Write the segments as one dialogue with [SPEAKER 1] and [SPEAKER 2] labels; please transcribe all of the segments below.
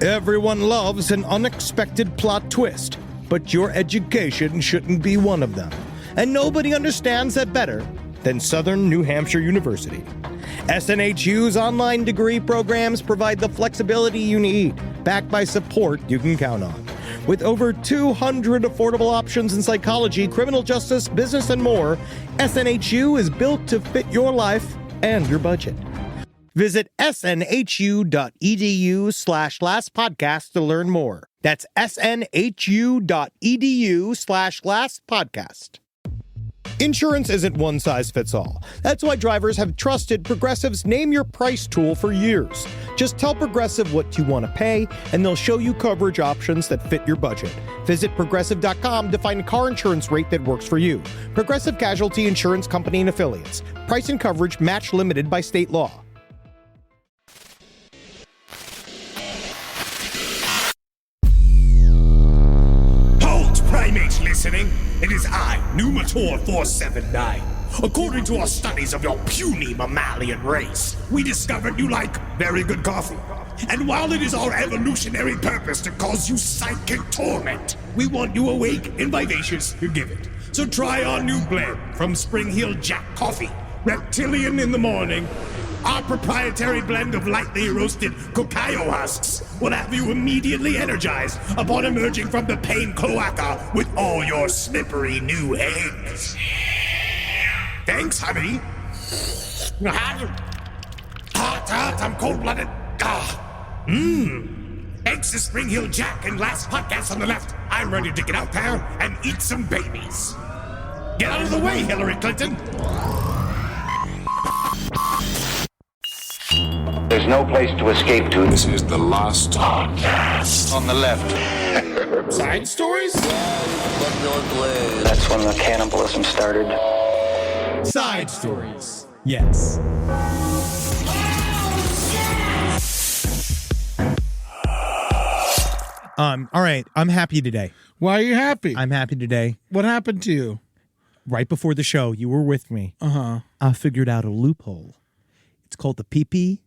[SPEAKER 1] Everyone loves an unexpected plot twist, but your education shouldn't be one of them. And nobody understands that better than Southern New Hampshire University. SNHU's online degree programs provide the flexibility you need, backed by support you can count on. With over 200 affordable options in psychology, criminal justice, business, and more, SNHU is built to fit your life and your budget. Visit snhu.edu/lastpodcast to learn more. That's snhu.edu/lastpodcast. Insurance isn't one size fits all. That's why drivers have trusted Progressive's Name Your Price tool for years. Just tell Progressive what you want to pay, and they'll show you coverage options that fit your budget. Visit Progressive.com to find a car insurance rate that works for you. Progressive Casualty Insurance Company and Affiliates. Price and coverage match limited by state law.
[SPEAKER 2] Primates listening, it is I, Numator 479. According to our studies of your puny mammalian race, we discovered you like very good coffee. And while it is our evolutionary purpose to cause you psychic torment, we want you awake and vivacious to give it. So try our new blend from Spring Hill Jack Coffee, Reptilian in the morning. Our proprietary blend of lightly roasted cacao husks will have you immediately energized upon emerging from the pain cloaca with all your slippery new eggs. Thanks, honey. Hot, I'm cold-blooded. Eggs to Spring Hill Jack and Last Podcast on the left. I'm ready to get out there and eat some babies. Get out of the way, Hillary Clinton.
[SPEAKER 3] There's no place to escape to.
[SPEAKER 4] This is the last podcast.
[SPEAKER 3] On the left.
[SPEAKER 2] Side stories?
[SPEAKER 3] That's when the cannibalism started.
[SPEAKER 1] Side stories. Yes. All right. I'm happy today.
[SPEAKER 5] Why are you happy?
[SPEAKER 1] I'm happy today.
[SPEAKER 5] What happened to you?
[SPEAKER 1] Right before the show, you were with me. I figured out a loophole. It's called the pee-pee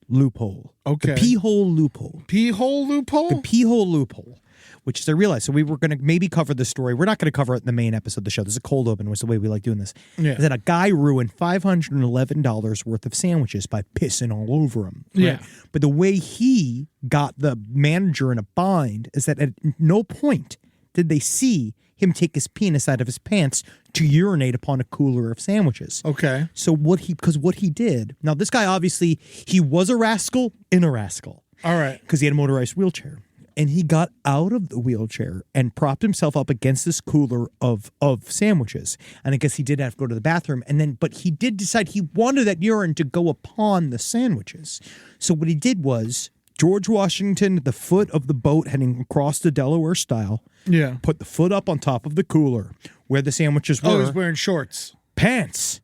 [SPEAKER 1] loophole.
[SPEAKER 5] Okay.
[SPEAKER 1] The pee-hole loophole.
[SPEAKER 5] Pee-hole loophole?
[SPEAKER 1] The pee-hole loophole, which is I realized. So we were going to maybe cover the story. We're not going to cover it in the main episode of the show. This is a cold open, which is the way we like doing this.
[SPEAKER 5] Yeah.
[SPEAKER 1] Is that a guy ruined $511 worth of sandwiches by pissing all over them. Right?
[SPEAKER 5] Yeah.
[SPEAKER 1] But the way he got the manager in a bind is that at no point did they see him take his penis out of his pants to urinate upon a cooler of sandwiches.
[SPEAKER 5] Okay.
[SPEAKER 1] So what he did, now this guy obviously, he was a rascal in a rascal.
[SPEAKER 5] All right.
[SPEAKER 1] Because he had a motorized wheelchair. And he got out of the wheelchair and propped himself up against this cooler of sandwiches. And I guess he did have to go to the bathroom. But he did decide he wanted that urine to go upon the sandwiches. So what he did was, George Washington, at the foot of the boat heading across the Delaware style, put the foot up on top of the cooler where the sandwiches were.
[SPEAKER 5] Oh, he's wearing shorts.
[SPEAKER 1] Pants.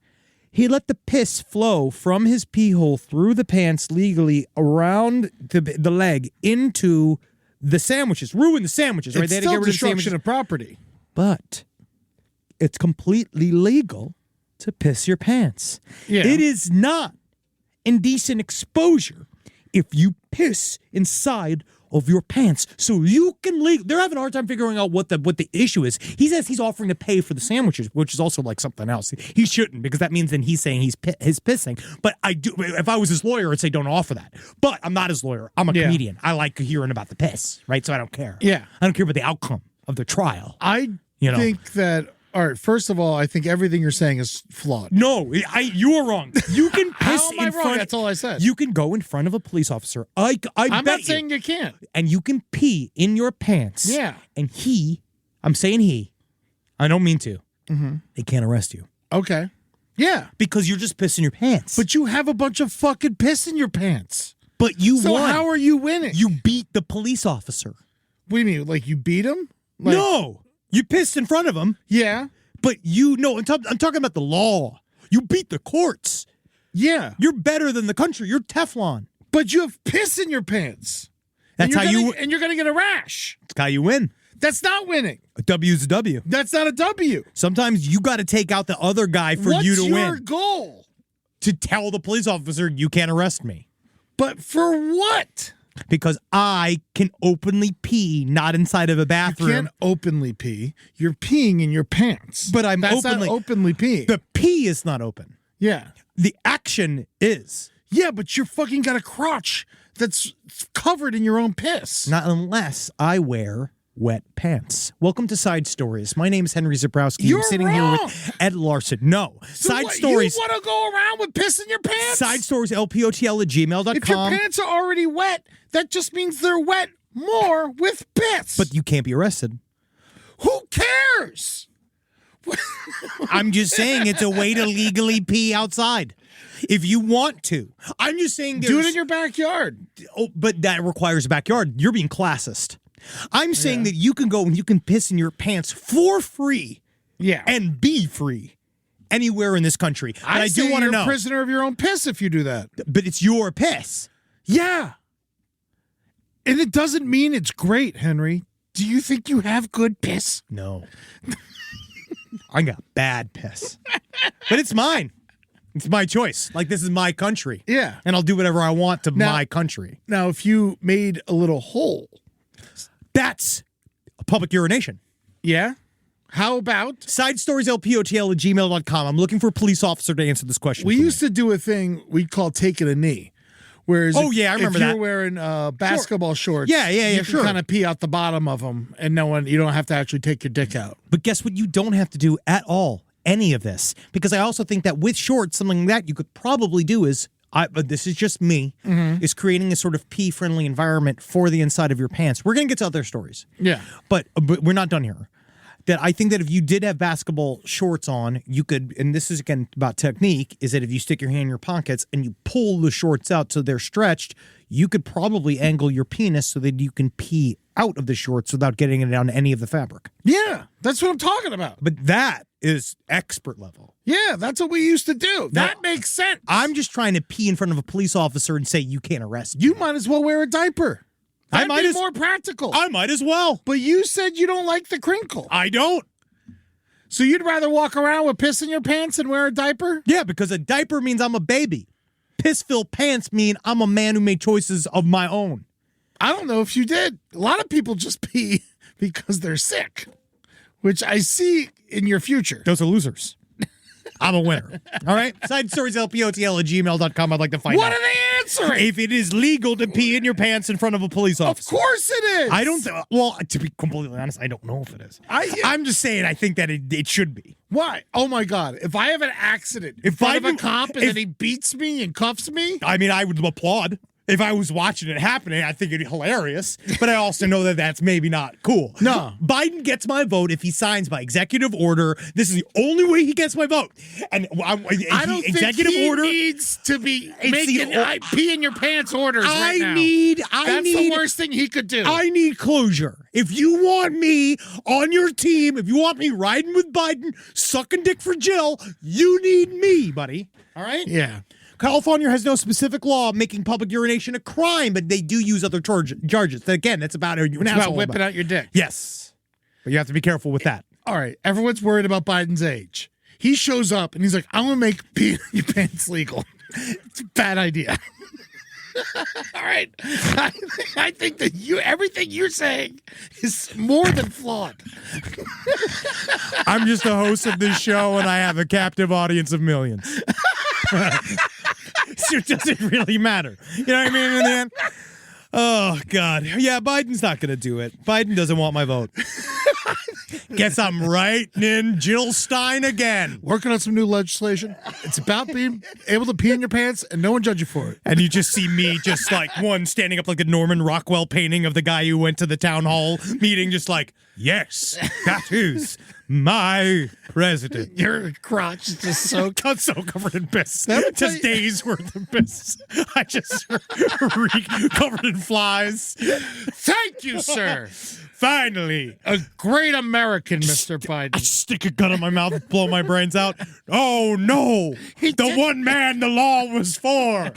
[SPEAKER 1] He let the piss flow from his pee hole through the pants legally around the leg into the sandwiches. Ruin the sandwiches, right?
[SPEAKER 5] It's
[SPEAKER 1] They had to
[SPEAKER 5] still
[SPEAKER 1] get rid of the
[SPEAKER 5] destruction
[SPEAKER 1] sandwiches.
[SPEAKER 5] of property.
[SPEAKER 1] But it's completely legal to piss your pants.
[SPEAKER 5] Yeah.
[SPEAKER 1] It is not indecent exposure if you piss inside of your pants. So you can they're having a hard time figuring out what the issue is. He says he's offering to pay for the sandwiches, which is also like something else. He shouldn't, because that means then he's saying he's pissing. But I do. If I was his lawyer, I'd say don't offer that. But I'm not his lawyer. I'm a comedian. I like hearing about the piss, right? So I don't care.
[SPEAKER 5] Yeah.
[SPEAKER 1] I don't care about the outcome of the trial.
[SPEAKER 5] I think that, all right, first of all, I think everything you're saying is flawed.
[SPEAKER 1] No, you are wrong. You can piss
[SPEAKER 5] How am I
[SPEAKER 1] in
[SPEAKER 5] wrong?
[SPEAKER 1] front.
[SPEAKER 5] That's all I said.
[SPEAKER 1] You can go in front of a police officer. I'm
[SPEAKER 5] not saying you can't.
[SPEAKER 1] And you can pee in your pants.
[SPEAKER 5] Yeah.
[SPEAKER 1] And I'm saying I don't mean to.
[SPEAKER 5] Mm-hmm.
[SPEAKER 1] They can't arrest you.
[SPEAKER 5] Okay. Yeah.
[SPEAKER 1] Because you're just pissing your pants.
[SPEAKER 5] But you have a bunch of fucking piss in your pants.
[SPEAKER 1] But you
[SPEAKER 5] so
[SPEAKER 1] won.
[SPEAKER 5] So how are you winning?
[SPEAKER 1] You beat the police officer.
[SPEAKER 5] What do you mean? Like you beat him? Like,
[SPEAKER 1] no. You pissed in front of him.
[SPEAKER 5] Yeah.
[SPEAKER 1] But I'm talking about the law. You beat the courts.
[SPEAKER 5] Yeah.
[SPEAKER 1] You're better than the country. You're Teflon.
[SPEAKER 5] But you have piss in your pants.
[SPEAKER 1] That's
[SPEAKER 5] and you're going to get a rash.
[SPEAKER 1] That's how you win.
[SPEAKER 5] That's not winning.
[SPEAKER 1] A W is a W.
[SPEAKER 5] That's not a W.
[SPEAKER 1] Sometimes you got to take out the other guy for you to win.
[SPEAKER 5] What's your goal?
[SPEAKER 1] To tell the police officer you can't arrest me.
[SPEAKER 5] But for what?
[SPEAKER 1] Because I can openly pee, not inside of a
[SPEAKER 5] You
[SPEAKER 1] bathroom.
[SPEAKER 5] can't openly pee. You're peeing in your pants.
[SPEAKER 1] But I'm
[SPEAKER 5] That's
[SPEAKER 1] openly
[SPEAKER 5] not openly peeing.
[SPEAKER 1] The pee is not open.
[SPEAKER 5] Yeah.
[SPEAKER 1] The action is.
[SPEAKER 5] Yeah, but you're fucking got a crotch that's covered in your own piss.
[SPEAKER 1] Not unless I wear wet pants. Welcome to Side Stories. My name is Henry Zabrowski.
[SPEAKER 5] You're
[SPEAKER 1] I'm sitting
[SPEAKER 5] wrong.
[SPEAKER 1] here with Ed Larson. No.
[SPEAKER 5] So
[SPEAKER 1] Side
[SPEAKER 5] what,
[SPEAKER 1] Stories.
[SPEAKER 5] You want to go around with piss in your pants?
[SPEAKER 1] Side Stories, LPOTL@gmail.com.
[SPEAKER 5] If your pants are already wet, that just means they're wet more with piss.
[SPEAKER 1] But you can't be arrested.
[SPEAKER 5] Who cares?
[SPEAKER 1] I'm just saying it's a way to legally pee outside. If you want to. I'm just saying
[SPEAKER 5] Do it in your backyard.
[SPEAKER 1] Oh, but that requires a backyard. You're being classist. I'm saying that you can go and you can piss in your pants for free.
[SPEAKER 5] Yeah.
[SPEAKER 1] And be free anywhere in this country. And I do want to
[SPEAKER 5] you're
[SPEAKER 1] know.
[SPEAKER 5] a prisoner of your own piss if you do that.
[SPEAKER 1] But it's your piss.
[SPEAKER 5] Yeah. And it doesn't mean it's great, Henry. Do you think you have good piss?
[SPEAKER 1] No. I got bad piss. But it's mine. It's my choice. Like, this is my country.
[SPEAKER 5] Yeah.
[SPEAKER 1] And I'll do whatever I want to
[SPEAKER 5] Now-
[SPEAKER 1] my country.
[SPEAKER 5] Now, if you made a little hole.
[SPEAKER 1] That's a public urination.
[SPEAKER 5] Yeah. How about?
[SPEAKER 1] Side Stories, LPOTL@gmail.com. I'm looking for a police officer to answer this question.
[SPEAKER 5] We
[SPEAKER 1] for
[SPEAKER 5] used
[SPEAKER 1] me.
[SPEAKER 5] to do a thing we call taking a knee. Whereas
[SPEAKER 1] Oh, yeah, I remember
[SPEAKER 5] if
[SPEAKER 1] that.
[SPEAKER 5] you're wearing basketball shorts,
[SPEAKER 1] Yeah,
[SPEAKER 5] you
[SPEAKER 1] sure.
[SPEAKER 5] can kind of pee out the bottom of them, and you don't have to actually take your dick out.
[SPEAKER 1] But guess what? You don't have to do at all any of this, because I also think that with shorts, something that you could probably do is, but this is just me, is creating a sort of pee-friendly environment for the inside of your pants. We're going to get to other stories.
[SPEAKER 5] Yeah.
[SPEAKER 1] But we're not done here. That I think that if you did have basketball shorts on, you could, and this is again about technique, is that if you stick your hand in your pockets and you pull the shorts out so they're stretched, you could probably angle your penis so that you can pee out of the shorts without getting it on any of the fabric.
[SPEAKER 5] Yeah, that's what I'm talking about.
[SPEAKER 1] But that is expert level.
[SPEAKER 5] Yeah, that's what we used to do.
[SPEAKER 1] Now,
[SPEAKER 5] That makes sense.
[SPEAKER 1] I'm just trying to pee in front of a police officer and say you can't arrest me.
[SPEAKER 5] You might as well wear a diaper. That'd
[SPEAKER 1] might
[SPEAKER 5] be
[SPEAKER 1] as-
[SPEAKER 5] more practical.
[SPEAKER 1] I might as well.
[SPEAKER 5] But you said you don't like the crinkle.
[SPEAKER 1] I don't.
[SPEAKER 5] So you'd rather walk around with piss in your pants and wear a diaper?
[SPEAKER 1] Yeah, because a diaper means I'm a baby. Piss-filled pants mean I'm a man who made choices of my own.
[SPEAKER 5] I don't know if you did. A lot of people just pee because they're sick, which I see in your future.
[SPEAKER 1] Those are losers. I'm a winner. All right? Side Stories, LPOTL@gmail.com. I'd like to find
[SPEAKER 5] What
[SPEAKER 1] out
[SPEAKER 5] are they answering?
[SPEAKER 1] if it is legal to pee in your pants in front of a police
[SPEAKER 5] Of
[SPEAKER 1] officer.
[SPEAKER 5] course it is.
[SPEAKER 1] I don't well, to be completely honest, I don't know if it is. I'm just saying I think that it should be.
[SPEAKER 5] Why? Oh my God. If I have an accident in
[SPEAKER 1] If
[SPEAKER 5] front
[SPEAKER 1] I
[SPEAKER 5] of a
[SPEAKER 1] do-
[SPEAKER 5] cop and
[SPEAKER 1] if-
[SPEAKER 5] then he beats me and cuffs me,
[SPEAKER 1] I mean, I would applaud. If I was watching it happening, I think it'd be hilarious. But I also know that that's maybe not cool.
[SPEAKER 5] No.
[SPEAKER 1] Biden gets my vote if he signs by executive order. This is the only way he gets my vote. And
[SPEAKER 5] I don't think he needs to be
[SPEAKER 1] It's
[SPEAKER 5] making
[SPEAKER 1] the-
[SPEAKER 5] pee in your pants orders right now. That's the worst thing he could do.
[SPEAKER 1] I need closure. If you want me on your team, if you want me riding with Biden, sucking dick for Jill, you need me, buddy. All right?
[SPEAKER 5] Yeah.
[SPEAKER 1] California has no specific law making public urination a crime, but they do use other charges. Again, that's about
[SPEAKER 5] It's about whipping out your dick.
[SPEAKER 1] Yes. But you have to be careful with that.
[SPEAKER 5] All right. Everyone's worried about Biden's age. He shows up and he's like, I'm going to make pee in your pants legal. It's a bad idea. All right. I think that everything you're saying is more than flawed.
[SPEAKER 1] I'm just the host of this show, and I have a captive audience of millions. So it doesn't really matter. You know what I mean in the end? Oh, God. Yeah, Biden's not going to do it. Biden doesn't want my vote. Guess I'm writing in Jill Stein again.
[SPEAKER 5] Working on some new legislation. It's about being able to pee in your pants and no one judge you for it.
[SPEAKER 1] And you just see me just like one standing up like a Norman Rockwell painting of the guy who went to the town hall meeting, just like, yes, that is my president.
[SPEAKER 5] Your crotch is just so
[SPEAKER 1] Got so covered in piss.
[SPEAKER 5] Let me tell
[SPEAKER 1] Just
[SPEAKER 5] you-
[SPEAKER 1] days worth of piss. I just covered in flies.
[SPEAKER 5] Thank you, sir.
[SPEAKER 1] Finally.
[SPEAKER 5] A great American, Mr.
[SPEAKER 1] I
[SPEAKER 5] Biden.
[SPEAKER 1] stick a gun in my mouth and blow my brains out. Oh, no. The one man the law was for.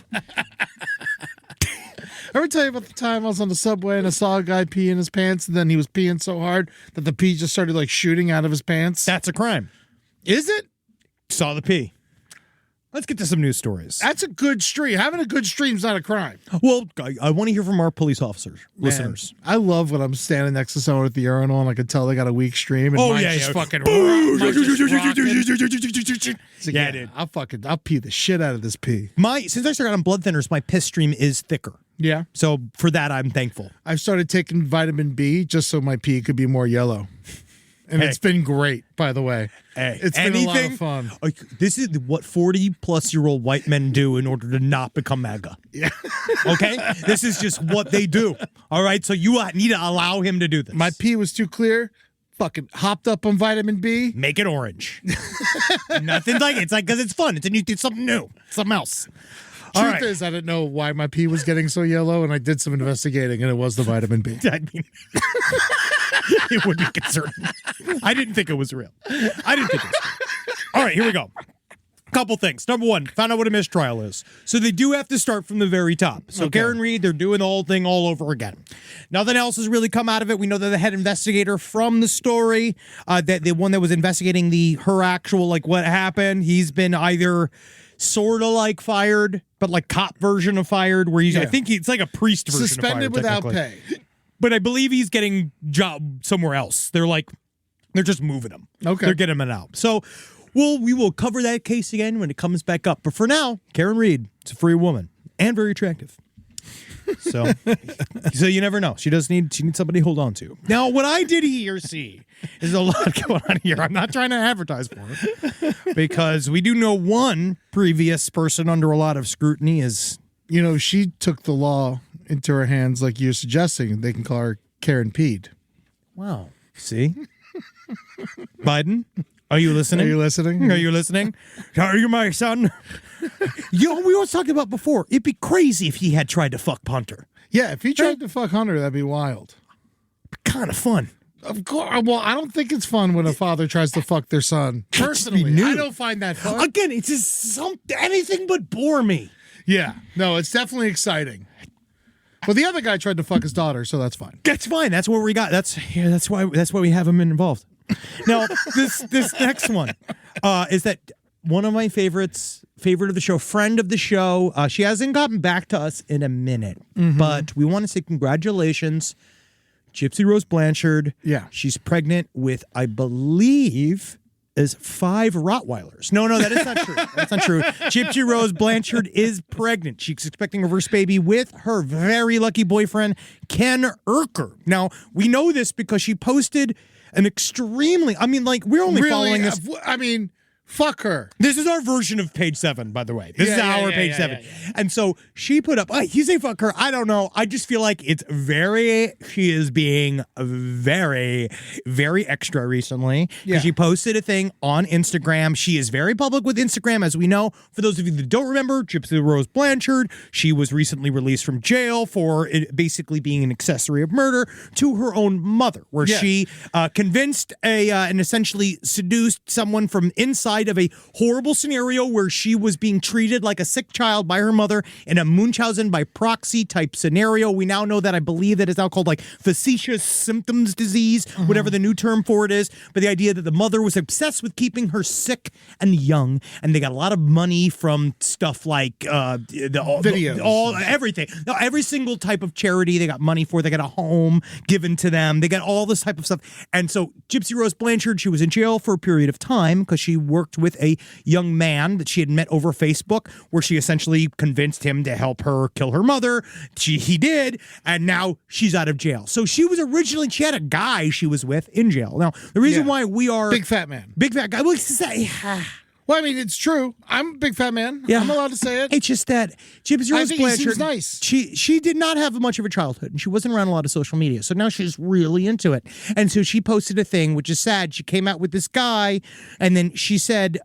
[SPEAKER 5] Ever tell you about the time I was on the subway and I saw a guy pee in his pants and then he was peeing so hard that the pee just started like shooting out of his pants?
[SPEAKER 1] That's a crime.
[SPEAKER 5] Is it?
[SPEAKER 1] Saw the pee. Let's get to some news stories.
[SPEAKER 5] That's a good stream. Having a good stream's not a crime.
[SPEAKER 1] Well, I want to hear from our police officers, listeners.
[SPEAKER 5] I love when I'm standing next to someone at the urinal and I can tell they got a weak stream. And mine just fucking
[SPEAKER 1] Yeah, dude.
[SPEAKER 5] I'll pee the shit out of this pee.
[SPEAKER 1] Since I started on blood thinners, my piss stream is thicker.
[SPEAKER 5] Yeah.
[SPEAKER 1] So for that, I'm thankful.
[SPEAKER 5] I've started taking vitamin B just so my pee could be more yellow. And it's been great, by the way.
[SPEAKER 1] Hey,
[SPEAKER 5] it's been a lot of fun.
[SPEAKER 1] This is what 40-plus-year-old white men do in order to not become MAGA.
[SPEAKER 5] Yeah.
[SPEAKER 1] Okay? This is just what they do. All right? So you need to allow him to do this.
[SPEAKER 5] My pee was too clear. Fucking hopped up on vitamin B.
[SPEAKER 1] Make it orange. Nothing like it. It's like because it's fun. It's something new. Something else.
[SPEAKER 5] Truth is, I didn't know why my pee was getting so yellow, and I did some investigating, and it was the vitamin B.
[SPEAKER 1] I mean, it would be concerning. I didn't think it was real. All right, here we go. Couple things. Number one, found out what a mistrial is. So they do have to start from the very top. So
[SPEAKER 5] Okay.
[SPEAKER 1] Karen Reed, they're doing the whole thing all over again. Nothing else has really come out of it. We know that the head investigator from the story, that the one that was investigating her actual, like, what happened, he's been either sort of like fired, but like cop version of fired, where I think it's like a priest version
[SPEAKER 5] Suspended
[SPEAKER 1] of fired,
[SPEAKER 5] without
[SPEAKER 1] technically.
[SPEAKER 5] pay.
[SPEAKER 1] But I believe he's getting job somewhere else. They're just moving him.
[SPEAKER 5] Okay.
[SPEAKER 1] They're getting him out. So we will cover that case again when it comes back up. But for now, Karen Reed, it's a free woman and very attractive. So you never know. She needs somebody to hold on to. Now, what I did see is a lot going on here. I'm not trying to advertise for it because we do know one previous person under a lot of scrutiny is.
[SPEAKER 5] You know, she took the law into her hands like you're suggesting. They can call her Karen Peed.
[SPEAKER 1] Wow. See? Biden, are you listening?
[SPEAKER 5] Are you listening?
[SPEAKER 1] Are you listening? Are you my son? We always talked about before. It'd be crazy if he had tried to fuck Punter.
[SPEAKER 5] Yeah, if he tried to fuck Hunter, that'd be wild.
[SPEAKER 1] Kind of fun.
[SPEAKER 5] Of course. Well, I don't think it's fun when a father tries to fuck their son. Personally, I don't find that fun.
[SPEAKER 1] Again, it's just anything but bore me.
[SPEAKER 5] Yeah. No, it's definitely exciting. Well, the other guy tried to fuck his daughter, so that's fine.
[SPEAKER 1] That's fine. That's what we got. That's why we have him involved. Now, this next one is that one of my favorite of the show, friend of the show. She hasn't gotten back to us in a minute, but we want to say congratulations, Gypsy Rose Blanchard.
[SPEAKER 5] Yeah.
[SPEAKER 1] She's pregnant with, I believe, is 5 Rottweilers. No, that is not true. That's not true. Gypsy Rose Blanchard is pregnant. She's expecting her first baby with her very lucky boyfriend, Ken Urker. Now, we know this because she posted an extremely, we're only following this.
[SPEAKER 5] Fuck her.
[SPEAKER 1] This is our version of page 7, by the way. This is our page 7. Yeah. And so she put up, you say fuck her. I don't know. I just feel like she is being very, very extra recently.
[SPEAKER 5] Yeah.
[SPEAKER 1] She posted a thing on Instagram. She is very public with Instagram, as we know. For those of you that don't remember, Gypsy Rose Blanchard, she was recently released from jail for basically being an accessory of murder to her own mother, where she convinced and essentially seduced someone from inside of a horrible scenario where she was being treated like a sick child by her mother in a Munchausen by proxy type scenario. We now know that I believe that is now called like facetious symptoms disease, whatever the new term for it is. But the idea that the mother was obsessed with keeping her sick and young, and they got a lot of money from stuff like
[SPEAKER 5] videos,
[SPEAKER 1] everything. No, every single type of charity they got money for. They got a home given to them. They got all this type of stuff. And so Gypsy Rose Blanchard, she was in jail for a period of time because she worked with a young man that she had met over Facebook, where she essentially convinced him to help her kill her mother. He did, and now she's out of jail. So she had a guy she was with in jail. Now, the reason why we are...
[SPEAKER 5] Big fat man.
[SPEAKER 1] Big fat guy.
[SPEAKER 5] Well, it's true. I'm a big fat man.
[SPEAKER 1] Yeah.
[SPEAKER 5] I'm allowed to say it.
[SPEAKER 1] It's just that Gypsy Rose
[SPEAKER 5] he
[SPEAKER 1] Blanchard,
[SPEAKER 5] seems nice.
[SPEAKER 1] She did not have much of a childhood, and she wasn't around a lot of social media. So now she's really into it. And so she posted a thing, which is sad. She came out with this guy, and then she said,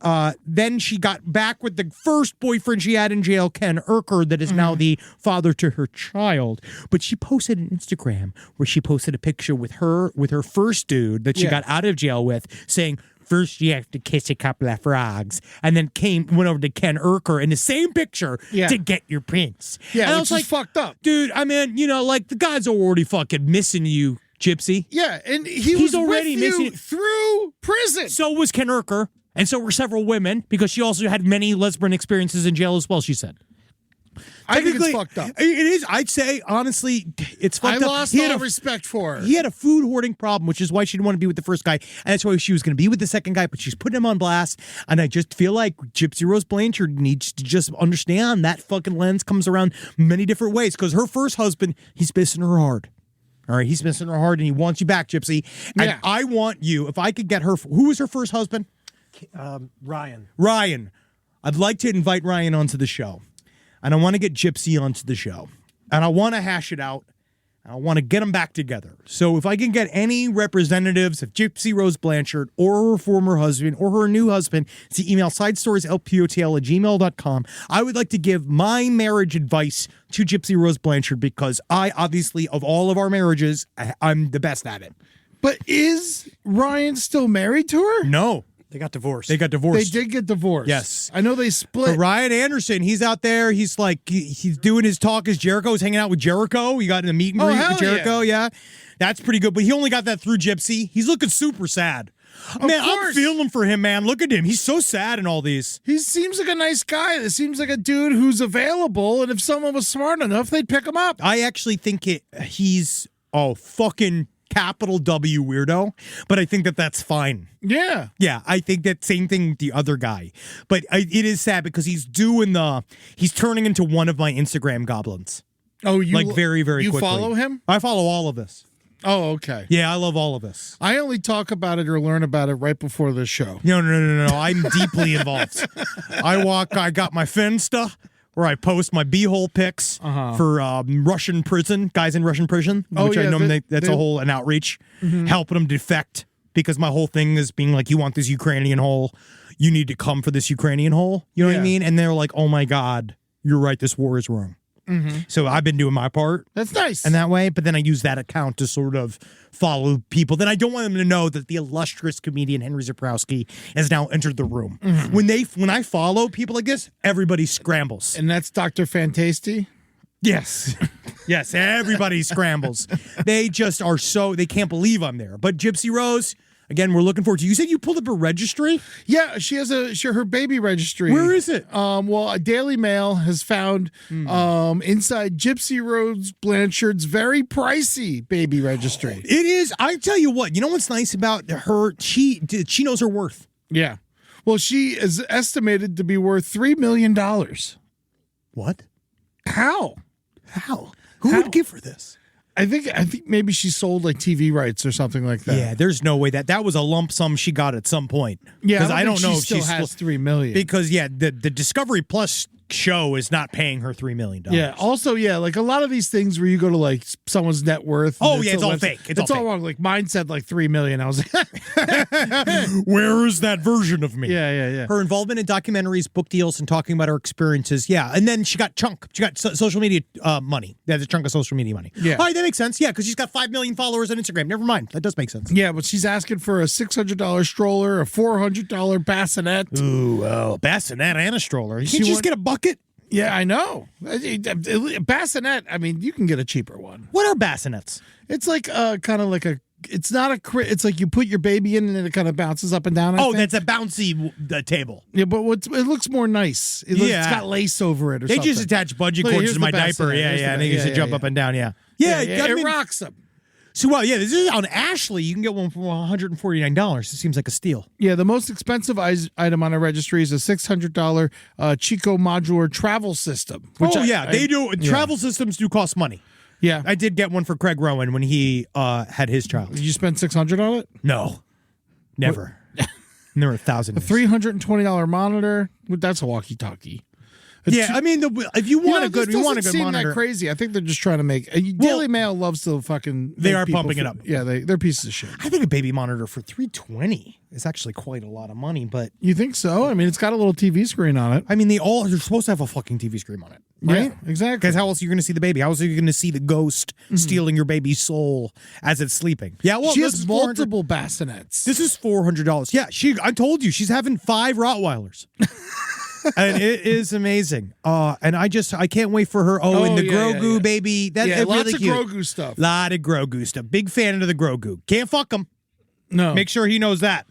[SPEAKER 1] then she got back with the first boyfriend she had in jail, Ken Urker, that is now the father to her child. But she posted an Instagram where she posted a picture with her first dude that she got out of jail with, saying, first, you have to kiss a couple of frogs, and then went over to Ken Urker in the same picture to get your prince.
[SPEAKER 5] Yeah,
[SPEAKER 1] and I
[SPEAKER 5] which
[SPEAKER 1] was
[SPEAKER 5] is fucked up.
[SPEAKER 1] Dude, the guys are already fucking missing you, Gypsy.
[SPEAKER 5] Yeah, and he's
[SPEAKER 1] already
[SPEAKER 5] with you
[SPEAKER 1] missing
[SPEAKER 5] through prison.
[SPEAKER 1] So was Ken Urker.
[SPEAKER 6] And so were several women, because she also had many lesbian experiences in jail as well, she said.
[SPEAKER 5] I think it's
[SPEAKER 1] Technically,
[SPEAKER 5] fucked up.
[SPEAKER 1] It is. I'd say, honestly, it's
[SPEAKER 5] I
[SPEAKER 1] fucked up.
[SPEAKER 5] lost
[SPEAKER 1] He had
[SPEAKER 5] all
[SPEAKER 1] a-
[SPEAKER 5] respect for her.
[SPEAKER 1] He had a food hoarding problem, which is why she didn't want to be with the first guy. And that's why she was going to be with the second guy, but she's putting him on blast. And I just feel like Gypsy Rose Blanchard needs to just understand that fucking lens comes around many different ways. Because her first husband, he's missing her hard. All right, he's missing her hard, and he wants you back, Gypsy. And
[SPEAKER 5] Yeah.
[SPEAKER 1] I want you, if I could get her, who was her first husband?
[SPEAKER 7] Ryan.
[SPEAKER 1] Ryan. I'd like to invite Ryan onto the show. And I want to get Gypsy onto the show. And I want to hash it out. I want to get them back together. So if I can get any representatives of Gypsy Rose Blanchard or her former husband or her new husband to email sidestorieslpotl@gmail.com, I would like to give my marriage advice to Gypsy Rose Blanchard, because I obviously, of all of our marriages, I'm the best at it.
[SPEAKER 5] But is Ryan still married to her?
[SPEAKER 1] No.
[SPEAKER 7] They got divorced.
[SPEAKER 1] They got
[SPEAKER 5] They
[SPEAKER 1] divorced.
[SPEAKER 5] did get divorced.
[SPEAKER 1] Yes.
[SPEAKER 5] I know they split.
[SPEAKER 1] But Ryan Anderson, he's out there. He's like, he's doing his talk as Jericho. He's hanging out with Jericho. He got in a meet and
[SPEAKER 5] Oh,
[SPEAKER 1] greet
[SPEAKER 5] hell
[SPEAKER 1] with Jericho. Yeah. That's pretty good. But he only got that through Gypsy. He's looking super sad. Man, I'm
[SPEAKER 5] course.
[SPEAKER 1] feeling for him, man. Look at him. He's so sad in all these.
[SPEAKER 5] He seems like a nice guy. It seems like a dude who's available, and if someone was smart enough, they'd pick him up.
[SPEAKER 1] I actually think he's fucking capital W weirdo, but I think that's fine.
[SPEAKER 5] Yeah.
[SPEAKER 1] Yeah, I think that same thing with the other guy. But it is sad because he's turning into one of my Instagram goblins.
[SPEAKER 5] Oh, you
[SPEAKER 1] Like very, very
[SPEAKER 5] you
[SPEAKER 1] quickly.
[SPEAKER 5] follow him?
[SPEAKER 1] I follow all of this.
[SPEAKER 5] Oh, okay.
[SPEAKER 1] Yeah, I love all of this.
[SPEAKER 5] I only talk about it or learn about it right before the show.
[SPEAKER 1] No. I'm deeply involved. I got my Finsta where I post my beehole pics for Russian prison, guys in Russian prison,
[SPEAKER 5] Oh,
[SPEAKER 1] which I
[SPEAKER 5] yeah,
[SPEAKER 1] know that's
[SPEAKER 5] they-
[SPEAKER 1] an outreach, helping them defect, because my whole thing is being like, you want this Ukrainian hole, you need to come for this Ukrainian hole. You know what I
[SPEAKER 5] Yeah.
[SPEAKER 1] mean? And they're like, oh my God, you're right, this war is wrong. So I've been doing my part.
[SPEAKER 5] That's nice.
[SPEAKER 1] And that way, but then I use that account to sort of follow people. Then I don't want them to know that the illustrious comedian Henry Zaprowski has now entered the room. When I follow people like this, everybody scrambles.
[SPEAKER 5] And that's Dr. Fantasty?
[SPEAKER 1] Yes. Yes, everybody scrambles. They just are they can't believe I'm there. But Gypsy Rose, again, we're looking forward to. You said you pulled up a registry?
[SPEAKER 5] Yeah, she has her baby registry.
[SPEAKER 1] Where is it?
[SPEAKER 5] Well, a Daily Mail has found inside Gypsy Rose Blanchard's very pricey baby registry.
[SPEAKER 1] It is. I tell you what, you know what's nice about her? She knows her worth.
[SPEAKER 5] Yeah. Well, she is estimated to be worth $3 million.
[SPEAKER 1] What?
[SPEAKER 5] How?
[SPEAKER 1] How? Who would give her this?
[SPEAKER 5] I think maybe she sold like TV rights or something like that.
[SPEAKER 1] Yeah, there's no way that was a lump sum she got at some point.
[SPEAKER 5] Yeah,
[SPEAKER 1] because I don't
[SPEAKER 5] think
[SPEAKER 1] know
[SPEAKER 5] she
[SPEAKER 1] if
[SPEAKER 5] still
[SPEAKER 1] she's
[SPEAKER 5] has $3 million.
[SPEAKER 1] because the Discovery Plus show is not paying her $3 million.
[SPEAKER 5] Yeah. Also, yeah, like a lot of these things where you go to like someone's net worth. and
[SPEAKER 1] Oh, yeah, it's
[SPEAKER 5] a
[SPEAKER 1] all
[SPEAKER 5] website-
[SPEAKER 1] fake. It's
[SPEAKER 5] It's
[SPEAKER 1] all
[SPEAKER 5] all
[SPEAKER 1] fake.
[SPEAKER 5] wrong. Like mine said like $3 million. I was like,
[SPEAKER 1] Where is that version of me?
[SPEAKER 5] yeah.
[SPEAKER 1] Her involvement in documentaries, book deals, and talking about her experiences. Yeah, and then she got chunk. She got social media money. That's a chunk of social media money.
[SPEAKER 5] Yeah.
[SPEAKER 1] All right, that makes sense. Yeah, because she's got 5 million followers on Instagram. Never mind. That does make sense.
[SPEAKER 5] Yeah, but she's asking for a $600 stroller, a $400 bassinet.
[SPEAKER 1] Ooh, a bassinet and a stroller. You
[SPEAKER 5] She
[SPEAKER 1] can't just
[SPEAKER 5] want-
[SPEAKER 1] get a bucket?
[SPEAKER 5] Yeah, I know. Bassinet, I mean, you can get a cheaper one.
[SPEAKER 1] What are bassinets?
[SPEAKER 5] It's like kind of like it's not a it's like you put your baby in and then it kind of bounces up and down. I
[SPEAKER 1] Oh,
[SPEAKER 5] think.
[SPEAKER 1] that's a bouncy table.
[SPEAKER 5] Yeah, but it looks more nice. It's
[SPEAKER 1] Yeah.
[SPEAKER 5] got lace over it or
[SPEAKER 1] They
[SPEAKER 5] something.
[SPEAKER 1] just attach bungee
[SPEAKER 5] Look,
[SPEAKER 1] cords
[SPEAKER 5] here's
[SPEAKER 1] to my
[SPEAKER 5] the
[SPEAKER 1] diaper.
[SPEAKER 5] bassinet.
[SPEAKER 1] Yeah,
[SPEAKER 5] Here's the
[SPEAKER 1] and they
[SPEAKER 5] ba-
[SPEAKER 1] used to
[SPEAKER 5] yeah,
[SPEAKER 1] jump
[SPEAKER 5] yeah,
[SPEAKER 1] up and down. Yeah.
[SPEAKER 5] Yeah,
[SPEAKER 1] I
[SPEAKER 5] it
[SPEAKER 1] mean,
[SPEAKER 5] rocks them.
[SPEAKER 1] So, well, yeah, this is on Ashley. You can get one for $149. It seems like a steal.
[SPEAKER 5] Yeah, the most expensive item on our registry is a $600 Chico modular travel system.
[SPEAKER 1] They do. Travel systems do cost money.
[SPEAKER 5] Yeah.
[SPEAKER 1] I did get one for Craig Rowan when he had his child.
[SPEAKER 5] Did you spend $600 on it?
[SPEAKER 1] No, never. Never $1,000.
[SPEAKER 5] $320 monitor. That's a walkie-talkie.
[SPEAKER 1] Yeah, I mean, if you want a good,
[SPEAKER 5] this
[SPEAKER 1] you want a
[SPEAKER 5] doesn't
[SPEAKER 1] good
[SPEAKER 5] seem
[SPEAKER 1] monitor.
[SPEAKER 5] that crazy. I think they're just trying to make. Daily Mail loves to fucking.
[SPEAKER 1] They
[SPEAKER 5] make
[SPEAKER 1] are
[SPEAKER 5] people
[SPEAKER 1] pumping it
[SPEAKER 5] feel-
[SPEAKER 1] up.
[SPEAKER 5] Yeah, they're pieces of shit.
[SPEAKER 1] I think a baby monitor for $320 is actually quite a lot of money. But
[SPEAKER 5] You think so? I mean, it's got a little TV screen on it.
[SPEAKER 1] I mean, they're supposed to have a fucking TV screen on it, right?
[SPEAKER 5] Yeah, exactly.
[SPEAKER 1] Because how else are you going to see the baby? How else are you going to see the ghost stealing your baby's soul as it's sleeping? Yeah, well,
[SPEAKER 5] She
[SPEAKER 1] this
[SPEAKER 5] has
[SPEAKER 1] is 400
[SPEAKER 5] multiple bassinets.
[SPEAKER 1] This is $400. Yeah, I told you she's having 5 Rottweilers. And it is amazing. And I can't wait for her. And the Grogu baby. That's
[SPEAKER 5] lots
[SPEAKER 1] really
[SPEAKER 5] of
[SPEAKER 1] cute.
[SPEAKER 5] Grogu stuff.
[SPEAKER 1] Lot of Grogu stuff. Big fan of the Grogu. Can't fuck him.
[SPEAKER 5] No,
[SPEAKER 1] Make sure he knows that.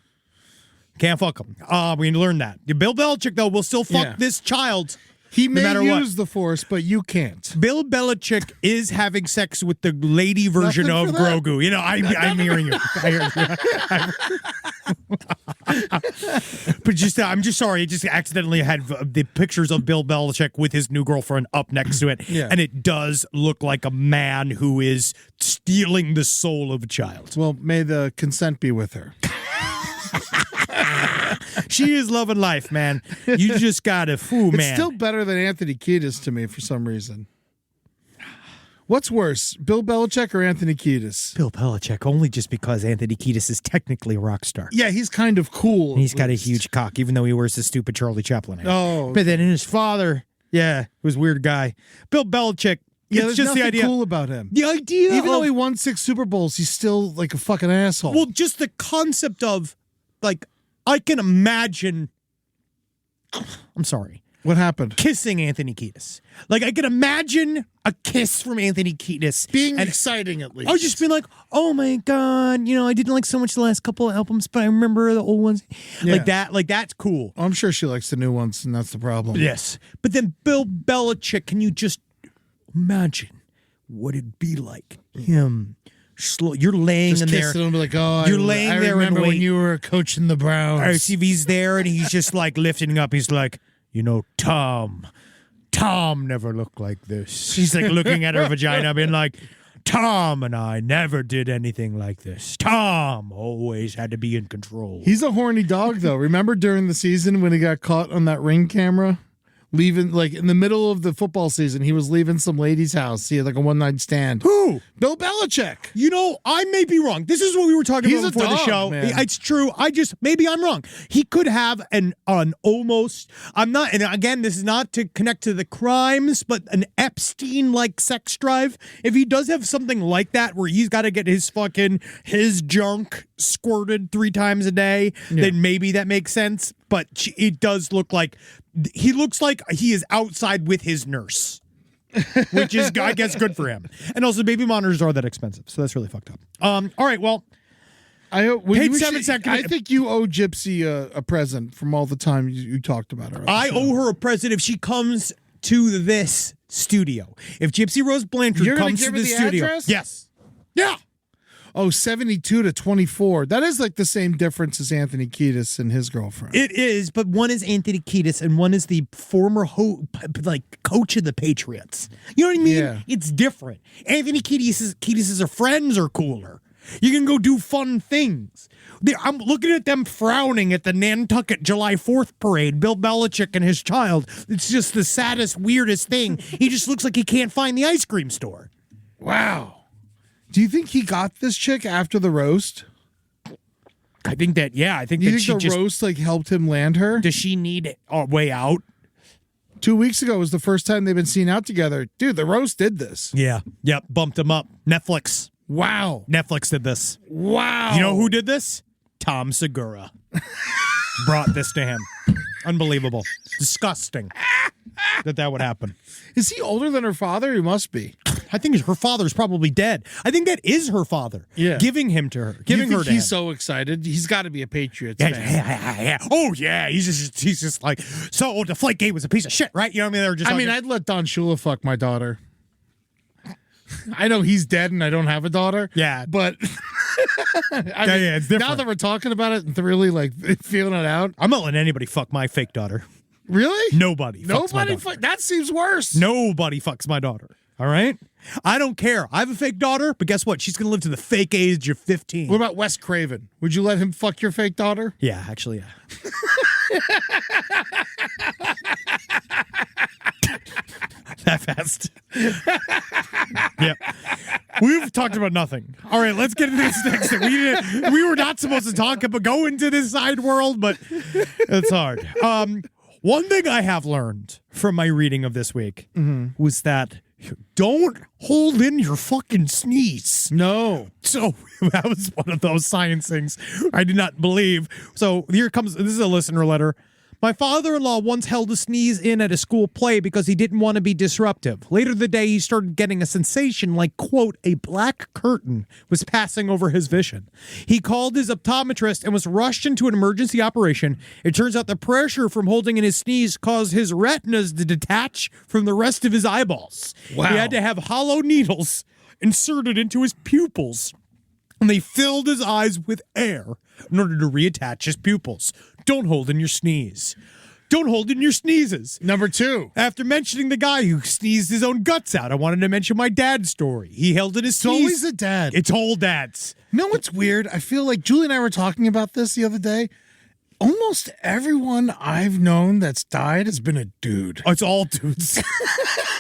[SPEAKER 6] Can't fuck him. We learned that. Bill Belichick, though, will still fuck
[SPEAKER 5] Yeah.
[SPEAKER 6] this child.
[SPEAKER 5] He
[SPEAKER 6] no
[SPEAKER 5] may
[SPEAKER 6] matter
[SPEAKER 5] use
[SPEAKER 6] what.
[SPEAKER 5] the Force, but you can't.
[SPEAKER 6] Bill Belichick is having sex with the lady version
[SPEAKER 5] Nothing
[SPEAKER 6] of
[SPEAKER 5] for that.
[SPEAKER 6] Grogu. You know, I'm hearing you. But I'm just sorry. I just accidentally had the pictures of Bill Belichick with his new girlfriend up next to it.
[SPEAKER 5] Yeah.
[SPEAKER 6] And it does look like a man who is stealing the soul of a child.
[SPEAKER 5] Well, may the consent be with her.
[SPEAKER 6] She is loving life, man. You just gotta, man.
[SPEAKER 5] It's still better than Anthony Kiedis to me for some reason. What's worse, Bill Belichick or Anthony Kiedis?
[SPEAKER 6] Bill Belichick, only just because Anthony Kiedis is technically a rock star.
[SPEAKER 5] Yeah, he's kind of cool.
[SPEAKER 6] He's got a huge cock, even though he wears the stupid Charlie Chaplin hat.
[SPEAKER 5] Oh.
[SPEAKER 6] But then his father, was a weird guy. Bill Belichick,
[SPEAKER 5] Yeah,
[SPEAKER 6] it's
[SPEAKER 5] there's
[SPEAKER 6] just the
[SPEAKER 5] nothing
[SPEAKER 6] idea.
[SPEAKER 5] cool about him.
[SPEAKER 6] The idea
[SPEAKER 5] Even though
[SPEAKER 6] of-
[SPEAKER 5] he won 6 Super Bowls, he's still like a fucking asshole.
[SPEAKER 6] well, just the concept of, like, I can imagine, I'm sorry,
[SPEAKER 5] what happened?
[SPEAKER 6] kissing Anthony Kiedis. Like, I can imagine a kiss from Anthony Kiedis.
[SPEAKER 5] Being
[SPEAKER 6] and
[SPEAKER 5] exciting at least.
[SPEAKER 6] I was just being like, oh my God, I didn't like so much the last couple of albums, but I remember the old ones.
[SPEAKER 5] Yeah.
[SPEAKER 6] Like that's cool.
[SPEAKER 5] I'm sure she likes the new ones, and that's the problem.
[SPEAKER 6] Yes. But then Bill Belichick, can you just imagine what it'd be like? Him, you're laying
[SPEAKER 5] Just
[SPEAKER 6] in there.
[SPEAKER 5] kissing him, be like, oh,
[SPEAKER 6] You're laying
[SPEAKER 5] I
[SPEAKER 6] there and
[SPEAKER 5] remember when
[SPEAKER 6] wait.
[SPEAKER 5] you were coaching the Browns.
[SPEAKER 6] Or see if he's there and he's just like lifting up. He's like, Tom never looked like this. He's like looking at her vagina, being like, Tom and I never did anything like this. Tom always had to be in control.
[SPEAKER 5] He's a horny dog, though. Remember during the season when he got caught on that Ring camera? Leaving, like, in the middle of the football season, he was leaving some lady's house. He had, like, a one-night stand.
[SPEAKER 6] Who?
[SPEAKER 5] Bill Belichick.
[SPEAKER 6] I may be wrong. This is what we were talking
[SPEAKER 5] He's
[SPEAKER 6] about
[SPEAKER 5] a
[SPEAKER 6] before the
[SPEAKER 5] dog,
[SPEAKER 6] show.
[SPEAKER 5] man.
[SPEAKER 6] It's true. Maybe I'm wrong. He could have an almost, I'm not, and again, this is not to connect to the crimes, but an Epstein-like sex drive. If he does have something like that where he's got to get his junk squirted 3 times a day, then maybe that makes sense. But it does look like, he looks like he is outside with his nurse. Which is, I guess, good for him. And also, baby monitors are that expensive, so that's really fucked up. All right, well, Paid 7 seconds.
[SPEAKER 5] I think you owe Gypsy a present from all the time you talked about her.
[SPEAKER 6] I owe her a present if she comes to this studio. If Gypsy Rose Blanchard
[SPEAKER 5] You're gonna
[SPEAKER 6] comes to
[SPEAKER 5] give her
[SPEAKER 6] the
[SPEAKER 5] the
[SPEAKER 6] studio,
[SPEAKER 5] address?
[SPEAKER 6] yes, yeah.
[SPEAKER 5] Oh, 72 to 24. That is like the same difference as Anthony Kiedis and his girlfriend.
[SPEAKER 6] It is, but one is Anthony Kiedis and one is the former coach of the Patriots. You know what I mean?
[SPEAKER 5] Yeah.
[SPEAKER 6] It's different. Anthony Kiedis' friends are cooler. You can go do fun things. I'm looking at them frowning at the Nantucket July 4th parade. Bill Belichick and his child. It's just the saddest, weirdest thing. He just looks like he can't find the ice cream store.
[SPEAKER 5] Wow. Do you think he got this chick after the roast?
[SPEAKER 6] I think that, I think
[SPEAKER 5] You
[SPEAKER 6] that
[SPEAKER 5] think
[SPEAKER 6] she
[SPEAKER 5] the
[SPEAKER 6] just...
[SPEAKER 5] roast like helped him land her?
[SPEAKER 6] Does she need a way out?
[SPEAKER 5] 2 weeks ago was the first time they've been seen out together. Dude, the roast did this.
[SPEAKER 6] Yeah. Yep. Bumped him up. Netflix.
[SPEAKER 5] Wow.
[SPEAKER 6] Netflix did this.
[SPEAKER 5] Wow.
[SPEAKER 6] You know who did this? Tom Segura. Brought this to him. Unbelievable. Disgusting that would happen.
[SPEAKER 5] Is he older than her father? He must be.
[SPEAKER 6] I think her father's probably dead. I think that is her father.
[SPEAKER 5] Yeah.
[SPEAKER 6] Giving him to her. Giving
[SPEAKER 5] you
[SPEAKER 6] her
[SPEAKER 5] think
[SPEAKER 6] to
[SPEAKER 5] he's
[SPEAKER 6] him.
[SPEAKER 5] so excited. He's got to be a Patriots
[SPEAKER 6] Yeah,
[SPEAKER 5] fan.
[SPEAKER 6] yeah. Oh yeah, he's just like, so the flight gate was a piece of shit, right? You know what I mean? They're just.
[SPEAKER 5] I'd let Don Shula fuck my daughter. I know he's dead and I don't have a daughter.
[SPEAKER 6] Yeah.
[SPEAKER 5] But
[SPEAKER 6] it's different.
[SPEAKER 5] now that we're talking about it and really like feeling it out.
[SPEAKER 6] I'm not letting anybody fuck my fake daughter.
[SPEAKER 5] Really?
[SPEAKER 6] Nobody. Fucks my daughter.
[SPEAKER 5] That seems worse.
[SPEAKER 6] Nobody fucks my daughter. All right? I don't care. I have a fake daughter, but guess what? She's going to live to the fake age of 15.
[SPEAKER 5] What about Wes Craven? Would you let him fuck your fake daughter?
[SPEAKER 6] Yeah, actually, yeah. That fast. Yep. We've talked about nothing. All right, let's get into this next thing. We were not supposed to talk about go into this side world, but it's hard. One thing I have learned from my reading of this week was that don't hold in your fucking sneeze.
[SPEAKER 5] No.
[SPEAKER 6] So that was one of those science things I did not believe. So here comes, this is a listener letter. My father-in-law once held a sneeze in at a school play because he didn't want to be disruptive. Later the day, he started getting a sensation like, quote, a black curtain was passing over his vision. He called his optometrist and was rushed into an emergency operation. It turns out the pressure from holding in his sneeze caused his retinas to detach from the rest of his eyeballs.
[SPEAKER 5] Wow.
[SPEAKER 6] He had to have hollow needles inserted into his pupils, and they filled his eyes with air in order to reattach his pupils. Don't hold in your sneeze. Don't hold in your sneezes.
[SPEAKER 5] Number 2.
[SPEAKER 6] After mentioning the guy who sneezed his own guts out, I wanted to mention my dad's story. He held in his
[SPEAKER 5] It's
[SPEAKER 6] sneeze.
[SPEAKER 5] always a dad.
[SPEAKER 6] It's all dads.
[SPEAKER 5] You know what's weird? I feel like Julie and I were talking about this the other day. Almost everyone I've known that's died has been a dude.
[SPEAKER 6] Oh, it's all dudes.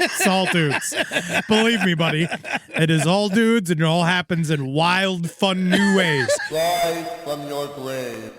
[SPEAKER 6] It's all dudes. Believe me, buddy. It is all dudes, and it all happens in wild, fun, new ways.
[SPEAKER 8] Rise from your grave.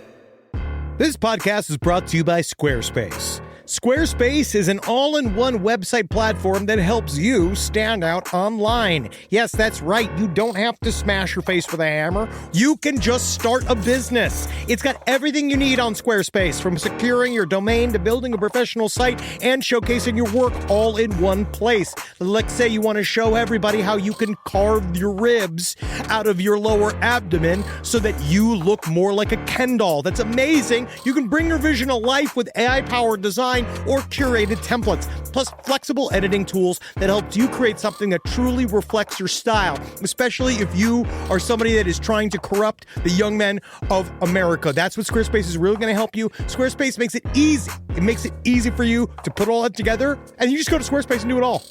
[SPEAKER 1] This podcast is brought to you by Squarespace. Squarespace is an all-in-one website platform that helps you stand out online. Yes, that's right. You don't have to smash your face with a hammer. You can just start a business. It's got everything you need on Squarespace, from securing your domain to building a professional site and showcasing your work all in one place. Let's say you want to show everybody how you can carve your ribs out of your lower abdomen so that you look more like a Ken doll. That's amazing. You can bring your vision to life with AI-powered design or curated templates, plus flexible editing tools that helps you create something that truly reflects your style, especially if you are somebody that is trying to corrupt the young men of America. That's what Squarespace is really going to help you. Squarespace makes it easy. It makes it easy for you to put all that together, and you just go to Squarespace and do it all.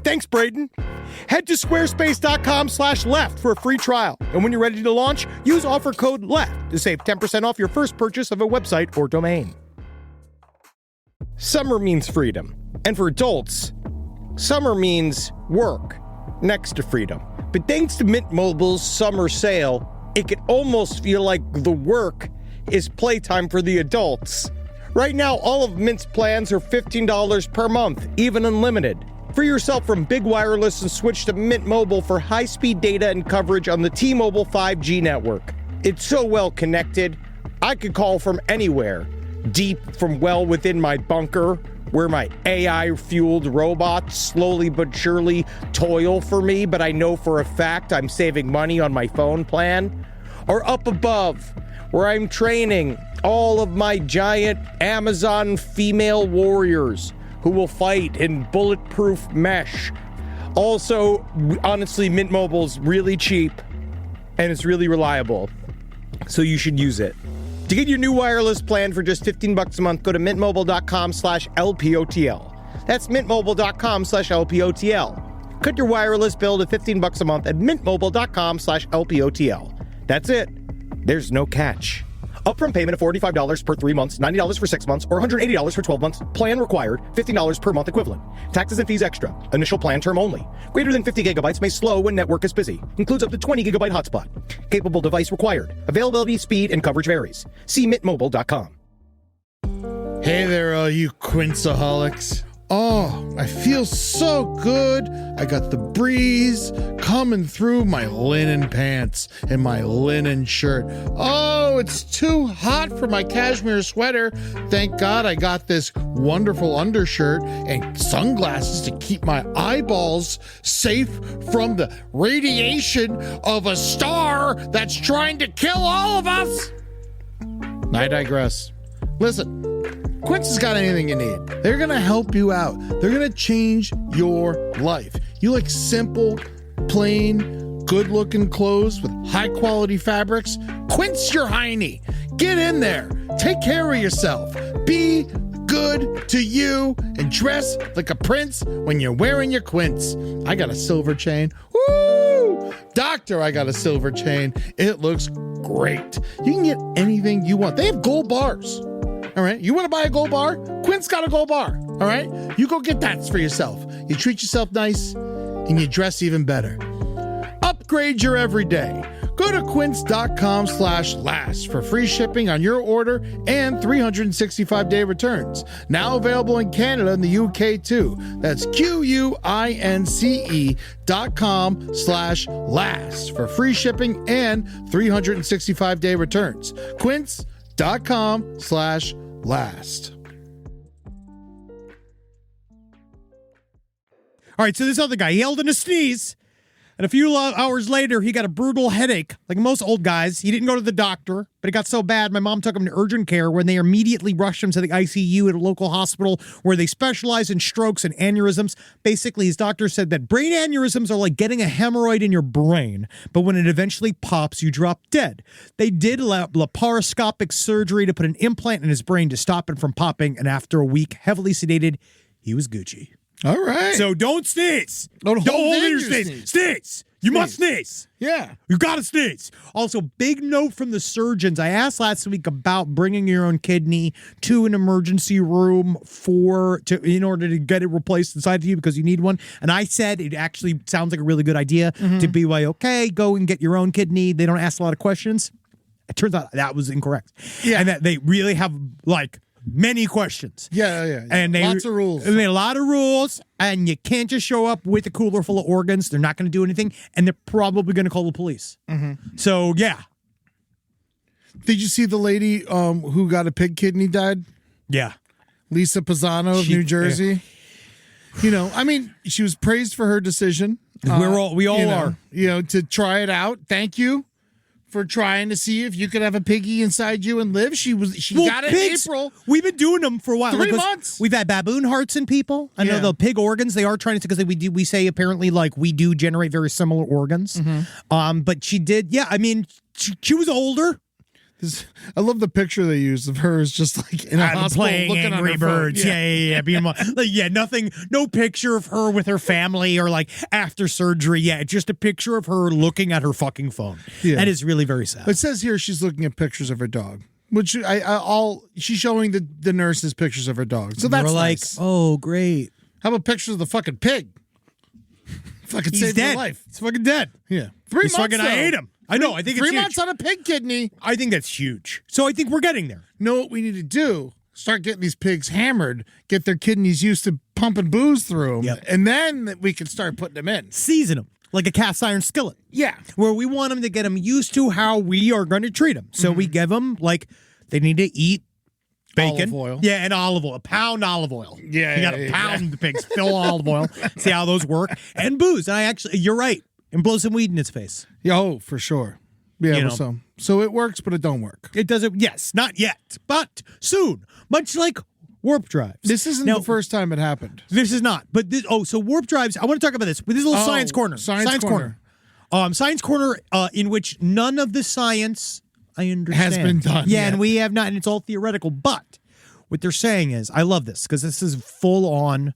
[SPEAKER 1] Thanks, Braden. Head to squarespace.com/left for a free trial. And when you're ready to launch, use offer code LEFT to save 10% off your first purchase of a website or domain. Summer means freedom. And for adults, summer means work next to freedom. But thanks to Mint Mobile's summer sale, it can almost feel like the work is playtime for the adults. Right now, all of Mint's plans are $15 per month, even unlimited. Free yourself from big wireless and switch to Mint Mobile for high-speed data and coverage on the T-Mobile 5G network. It's so well connected, I could call from anywhere. Deep from well within my bunker, where my AI-fueled robots slowly but surely toil for me, but I know for a fact I'm saving money on my phone plan. Or up above, where I'm training all of my giant Amazon female warriors who will fight in bulletproof mesh. Also, honestly, Mint Mobile's really cheap and it's really reliable, so you should use it. To get your new wireless plan for just $15 a month, go to mintmobile.com/LPOTL. That's mintmobile.com/LPOTL. Cut your wireless bill to $15 a month at mintmobile.com/LPOTL. That's it. There's no catch. Upfront payment of $45 per 3 months, $90 for 6 months, or $180 for 12 months. Plan required, $15 per month equivalent. Taxes and fees extra. Initial plan term only. Greater than 50 gigabytes may slow when network is busy. Includes up to 20 gigabyte hotspot. Capable device required. Availability, speed, and coverage varies. See mintmobile.com.
[SPEAKER 5] Hey there, all you Quinceaholics. Oh, I feel so good. I got the breeze coming through my linen pants and my linen shirt. Oh, it's too hot for my cashmere sweater. Thank God I got this wonderful undershirt and sunglasses to keep my eyeballs safe from the radiation of a star that's trying to kill all of us. I digress. Listen. Quince has got anything you need. They're going to help you out. They're going to change your life. You like simple, plain, good-looking clothes with high-quality fabrics? Quince your hiney. Get in there. Take care of yourself. Be good to you and dress like a prince when you're wearing your Quince. I got a silver chain. Woo! Doctor, I got a silver chain. It looks great. You can get anything you want. They have gold bars. All right, you want to buy a gold bar? Quint's got a gold bar. All right, you go get that for yourself. You treat yourself nice and you dress even better. Upgrade your everyday. Go to quince.com/last for free shipping on your order and 365-day returns. Now available in Canada and the UK too. That's QUINCE.com/last for free shipping and 365-day returns. Quince.com/last. last.
[SPEAKER 6] All right, so this other guy, he held in a sneeze, and a few hours later, he got a brutal headache. Like most old guys, he didn't go to the doctor, but it got so bad, my mom took him to urgent care, when they immediately rushed him to the ICU at a local hospital where they specialize in strokes and aneurysms. Basically, his doctor said that brain aneurysms are like getting a hemorrhoid in your brain, but when it eventually pops, you drop dead. They did laparoscopic surgery to put an implant in his brain to stop it from popping, and after a week, heavily sedated, he was Gucci.
[SPEAKER 5] All right.
[SPEAKER 6] So don't sneeze.
[SPEAKER 5] Don't hold in
[SPEAKER 6] your
[SPEAKER 5] your
[SPEAKER 6] sneeze. Sneeze. You must sneeze.
[SPEAKER 5] Yeah.
[SPEAKER 6] You got to sneeze. Also, big note from the surgeons. I asked last week about bringing your own kidney to an emergency room in order to get it replaced inside of you because you need one. And I said it actually sounds like a really good idea to be like, okay, go and get your own kidney. They don't ask a lot of questions. It turns out that was incorrect.
[SPEAKER 5] Yeah.
[SPEAKER 6] And that they really have like many questions.
[SPEAKER 5] Yeah.
[SPEAKER 6] And
[SPEAKER 5] lots of rules.
[SPEAKER 6] And a lot of rules, and you can't just show up with a cooler full of organs. They're not going to do anything, and they're probably going to call the police. So, yeah.
[SPEAKER 5] Did you see the lady who got a pig kidney died?
[SPEAKER 6] Yeah.
[SPEAKER 5] Lisa Pisano of New Jersey. You know, I mean, she was praised for her decision.
[SPEAKER 6] We all are.
[SPEAKER 5] You know, to try it out. Thank you for trying to see if you could have a piggy inside you and live. She got it
[SPEAKER 6] pigs,
[SPEAKER 5] in April.
[SPEAKER 6] We've been doing them for a while.
[SPEAKER 5] 3 months.
[SPEAKER 6] We've had baboon hearts in people. I know the pig organs, they are trying to, because we say apparently like we do generate very similar organs. But she did, I mean, she was older.
[SPEAKER 5] I love the picture they used of her as just like in a hospital
[SPEAKER 6] playing
[SPEAKER 5] looking
[SPEAKER 6] Angry
[SPEAKER 5] on her phone.
[SPEAKER 6] Birds. Yeah. Being like, nothing, no picture of her with her family or like after surgery. Yeah, just a picture of her looking at her fucking phone.
[SPEAKER 5] Yeah.
[SPEAKER 6] That is really very sad.
[SPEAKER 5] It says here she's looking at pictures of her dog, which she's showing the nurses pictures of her dog. So that's
[SPEAKER 6] We're like,
[SPEAKER 5] nice.
[SPEAKER 6] oh, great.
[SPEAKER 5] How about pictures of the fucking pig? Fucking
[SPEAKER 6] He's
[SPEAKER 5] saved
[SPEAKER 6] dead.
[SPEAKER 5] your life.
[SPEAKER 6] He's fucking dead.
[SPEAKER 5] Yeah. 3
[SPEAKER 6] He's
[SPEAKER 5] months,
[SPEAKER 6] fucking, I ate him. I know. I think it's
[SPEAKER 5] 3
[SPEAKER 6] huge.
[SPEAKER 5] months on a pig kidney.
[SPEAKER 6] I think that's huge. So I think we're getting there.
[SPEAKER 5] Know what we need to do? Start getting these pigs hammered, get their kidneys used to pumping booze through them, and then we can start putting them in.
[SPEAKER 6] Season them like a cast iron skillet.
[SPEAKER 5] Yeah.
[SPEAKER 6] Where we want them to get them used to how we are going to treat them. So we give them, like, they need to eat bacon.
[SPEAKER 5] Olive oil.
[SPEAKER 6] Yeah, and olive oil. A pound olive oil.
[SPEAKER 5] Yeah,
[SPEAKER 6] You got to
[SPEAKER 5] yeah,
[SPEAKER 6] pound the pigs, fill olive oil, see how those work. And booze. And you're right. And blow some weed in its face.
[SPEAKER 5] Yeah, oh, for sure. Yeah,
[SPEAKER 6] You know.
[SPEAKER 5] so it works, but it don't work.
[SPEAKER 6] It doesn't, yes, not yet, but soon. Much like warp drives.
[SPEAKER 5] This isn't the first time it happened.
[SPEAKER 6] This is not. But so warp drives, I want to talk about this. This is a little science corner.
[SPEAKER 5] Science corner.
[SPEAKER 6] Science corner in which none of the science I understand
[SPEAKER 5] has been done.
[SPEAKER 6] Yeah,
[SPEAKER 5] yet.
[SPEAKER 6] and we have not, and it's all theoretical. But what they're saying is, I love this because this is full on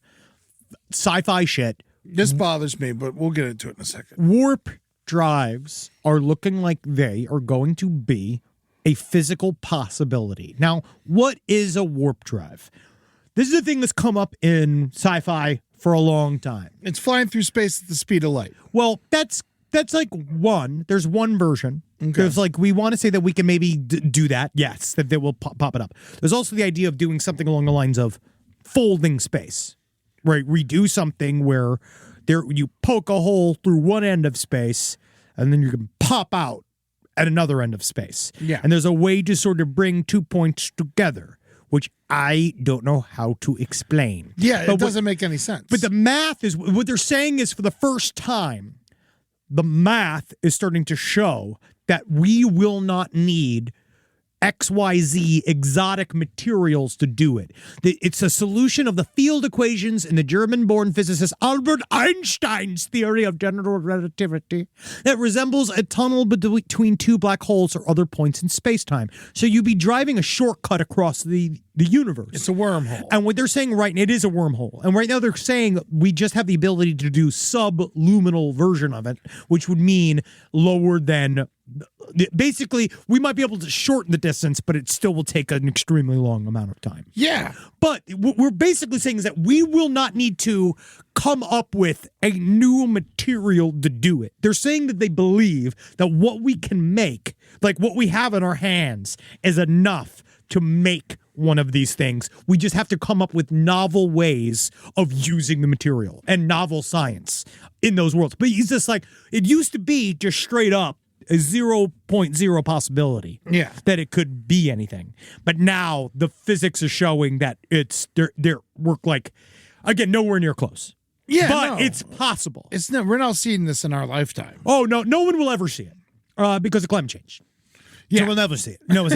[SPEAKER 6] sci-fi shit.
[SPEAKER 5] This bothers me, but we'll get into it in a second.
[SPEAKER 6] Warp drives are looking like they are going to be a physical possibility. Now, what is a warp drive? This is a thing that's come up in sci-fi for a long time.
[SPEAKER 5] It's flying through space at the speed of light.
[SPEAKER 6] Well, that's like one. There's one version.
[SPEAKER 5] Okay.
[SPEAKER 6] There's like, we want to say that we can maybe do that. Yes, that they will pop it up. There's also the idea of doing something along the lines of folding space, right? We do something where you poke a hole through one end of space and then you can pop out at another end of space.
[SPEAKER 5] Yeah.
[SPEAKER 6] And there's a way to sort of bring 2 points together, which I don't know how to explain.
[SPEAKER 5] Yeah,
[SPEAKER 6] But
[SPEAKER 5] it doesn't make any sense.
[SPEAKER 6] But the math is, what they're saying is, for the first time, the math is starting to show that we will not need XYZ exotic materials to do it. It's a solution of the field equations in the German-born physicist Albert Einstein's theory of general relativity that resembles a tunnel between two black holes or other points in space-time. So you'd be driving a shortcut across the universe.
[SPEAKER 5] it's a wormhole.
[SPEAKER 6] And what they're saying it is a wormhole. And right now they're saying we just have the ability to do subluminal version of it, which would mean lower than, basically, we might be able to shorten the distance, but it still will take an extremely long amount of time.
[SPEAKER 5] Yeah.
[SPEAKER 6] But what we're basically saying is that we will not need to come up with a new material to do it. They're saying that they believe that what we can make, like what we have in our hands, is enough to make one of these things. We just have to come up with novel ways of using the material and novel science in those worlds. But he's just like, it used to be just straight up, a 0.0 possibility that it could be anything. But now the physics is showing that they're work like, again, nowhere near close.
[SPEAKER 5] Yeah,
[SPEAKER 6] but it's possible.
[SPEAKER 5] We're not seeing this in our lifetime.
[SPEAKER 6] Oh, no one will ever see it because of climate change. Yeah. So we'll never see it. No,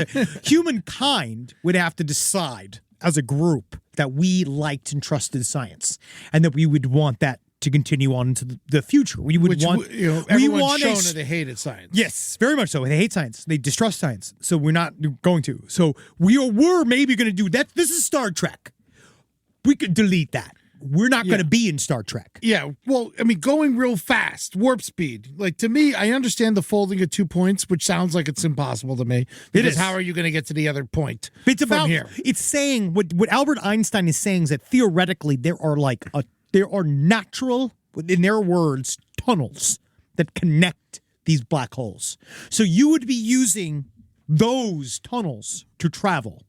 [SPEAKER 6] humankind would have to decide as a group that we liked and trusted science and that we would want that to continue on into the future. We would want,
[SPEAKER 5] everyone's shown that they hated science.
[SPEAKER 6] Yes, very much so. They hate science. They distrust science. So we're not going to. So we're maybe going to do that. This is Star Trek. We could delete that. We're not going to be in Star Trek.
[SPEAKER 5] Yeah. Well, I mean, going real fast, warp speed. Like, to me, I understand the folding of 2 points, which sounds like it's impossible to me. Because how are you going to get to the other point from here?
[SPEAKER 6] It's saying, what Albert Einstein is saying is that theoretically there are natural, in their words, tunnels that connect these black holes. So you would be using those tunnels to travel.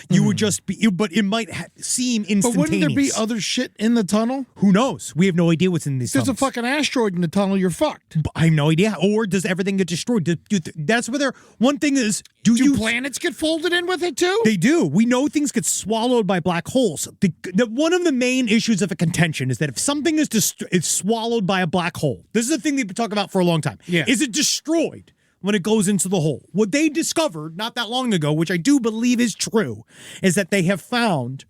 [SPEAKER 6] You would just be, but it might seem instantaneous.
[SPEAKER 5] But wouldn't there be other shit in the tunnel?
[SPEAKER 6] Who knows? We have no idea what's in these tunnels.
[SPEAKER 5] There's a fucking asteroid in the tunnel, you're fucked.
[SPEAKER 6] I have no idea. Or does everything get destroyed? That's where one thing is,
[SPEAKER 5] do planets get folded in with it too?
[SPEAKER 6] They do. We know things get swallowed by black holes. One of the main issues of a contention is that if something is swallowed by a black hole, this is a thing they've been talking about for a long time.
[SPEAKER 5] Yeah.
[SPEAKER 6] Is it destroyed when it goes into the hole? What they discovered not that long ago, which I do believe is true, is that they have found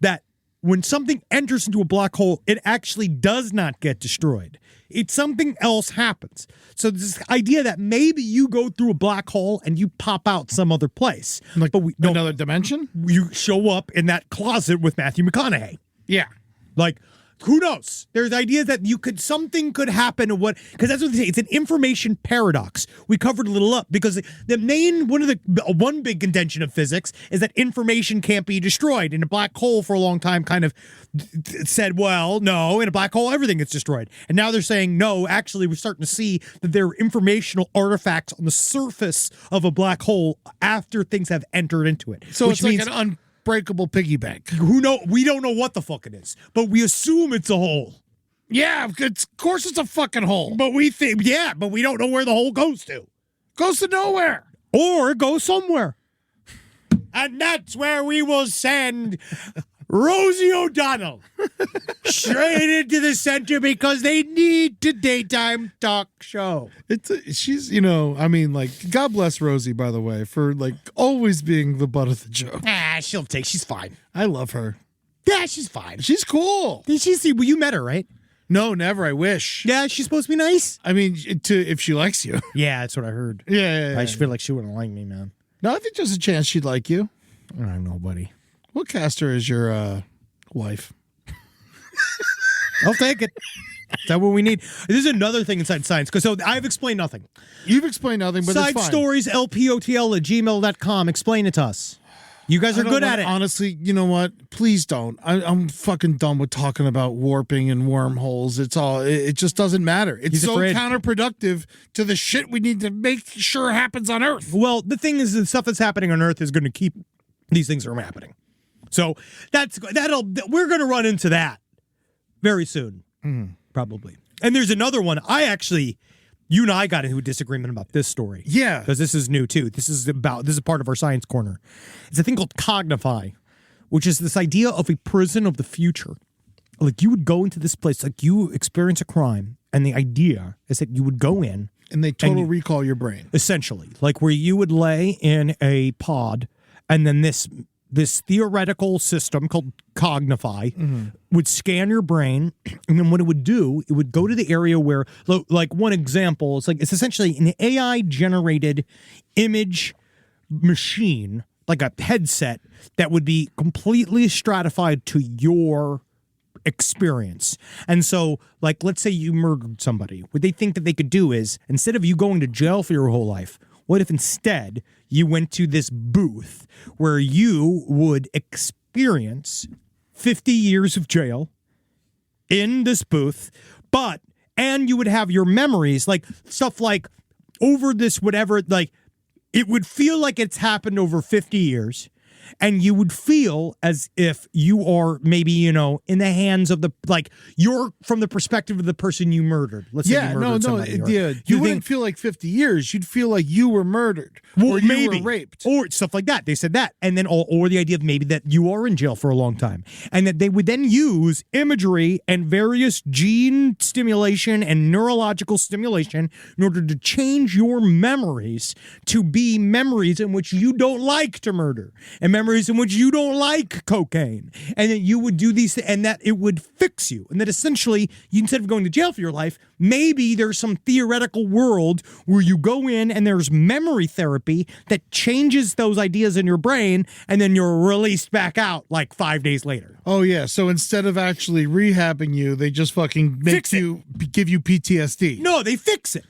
[SPEAKER 6] that when something enters into a black hole, it actually does not get destroyed. Something else happens. So this idea that maybe you go through a black hole and you pop out some other place.
[SPEAKER 5] Like another dimension?
[SPEAKER 6] You show up in that closet with Matthew McConaughey.
[SPEAKER 5] Yeah.
[SPEAKER 6] Like, who knows? There's ideas that something could happen. Because that's what they say. It's an information paradox. We covered a little up because one big contention of physics is that information can't be destroyed. And a black hole for a long time kind of said, well, no, in a black hole, everything gets destroyed. And now they're saying, no, actually, we're starting to see that there are informational artifacts on the surface of a black hole after things have entered into it.
[SPEAKER 5] So it's like an unbreakable piggy bank.
[SPEAKER 6] We don't know what the fuck it is, but we assume it's a hole.
[SPEAKER 5] Yeah, of course it's a fucking hole.
[SPEAKER 6] But we don't know where the hole goes to.
[SPEAKER 5] Goes to nowhere.
[SPEAKER 6] Or it goes somewhere. And that's where we will send Rosie O'Donnell straight into the center because they need the daytime talk show.
[SPEAKER 5] She's, God bless Rosie, by the way, for always being the butt of the joke.
[SPEAKER 6] She's fine.
[SPEAKER 5] I love her.
[SPEAKER 6] Yeah, she's fine.
[SPEAKER 5] She's cool.
[SPEAKER 6] Well, you met her, right?
[SPEAKER 5] No, never. I wish.
[SPEAKER 6] Yeah, she's supposed to be nice.
[SPEAKER 5] I mean, if she likes you.
[SPEAKER 6] Yeah, that's what I heard.
[SPEAKER 5] Yeah.
[SPEAKER 6] I just feel like she wouldn't like me, man.
[SPEAKER 5] No, I think there's a chance she'd like you.
[SPEAKER 6] I don't know, buddy.
[SPEAKER 5] We'll cast her as your wife.
[SPEAKER 6] I'll take it. Is that what we need? This is another thing inside science. So I've explained nothing.
[SPEAKER 5] You've explained nothing, but
[SPEAKER 6] Side
[SPEAKER 5] it's fine.
[SPEAKER 6] stories, lpotl@gmail.com. Explain it to us. You guys are good at it.
[SPEAKER 5] Honestly, you know what? Please don't. I'm fucking done with talking about warping and wormholes. It just doesn't matter. It's counterproductive to the shit we need to make sure happens on Earth.
[SPEAKER 6] Well, the thing is, the stuff that's happening on Earth is going to keep these things from happening. So we're going to run into that very soon, probably. And there's another one. You and I got into a disagreement about this story.
[SPEAKER 5] Yeah.
[SPEAKER 6] Because this is new, too. This is part of our science corner. It's a thing called Cognify, which is this idea of a prison of the future. Like, you would go into this place, like, you experience a crime, and the idea is that you would go in.
[SPEAKER 5] And they recall your brain.
[SPEAKER 6] Essentially. Like, where you would lay in a pod, and then this theoretical system called Cognify would scan your brain, and then what it would do, it would go to the area where, like one example, it's essentially an AI-generated image machine, like a headset that would be completely stratified to your experience. And so, like, let's say you murdered somebody. What they think that they could do is, instead of you going to jail for your whole life, what if instead you went to this booth where you would experience 50 years of jail in this booth, and you would have your memories, like stuff like over this whatever, like it would feel like it's happened over 50 years. and you would feel as if you are maybe, in the hands of you're from the perspective of the person you murdered. Let's say you murdered somebody.
[SPEAKER 5] You wouldn't feel like 50 years. You'd feel like you were murdered or you were raped.
[SPEAKER 6] Or stuff like that. They said that. And then, or the idea of maybe that you are in jail for a long time. And that they would then use imagery and various gene stimulation and neurological stimulation in order to change your memories to be memories in which you don't like to murder and memories in which you don't like cocaine. And that you would do these and that it would fix you. And that essentially, instead of going to jail for your life, maybe there's some theoretical world where you go in and there's memory therapy that changes those ideas in your brain and then you're released back out like 5 days later.
[SPEAKER 5] Oh, yeah. So instead of actually rehabbing you, they just fucking give you PTSD.
[SPEAKER 6] No, they fix it.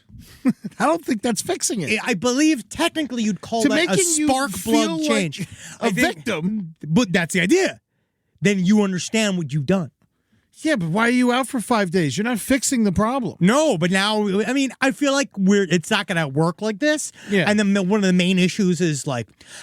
[SPEAKER 5] I don't think that's fixing it.
[SPEAKER 6] I believe technically you'd call that a spark plug change.
[SPEAKER 5] Like victim.
[SPEAKER 6] But that's the idea. Then you understand what you've done.
[SPEAKER 5] Yeah, but why are you out for 5 days? You're not fixing the problem.
[SPEAKER 6] No, but now, I feel like it's not going to work like this.
[SPEAKER 5] Yeah.
[SPEAKER 6] And then one of the main issues is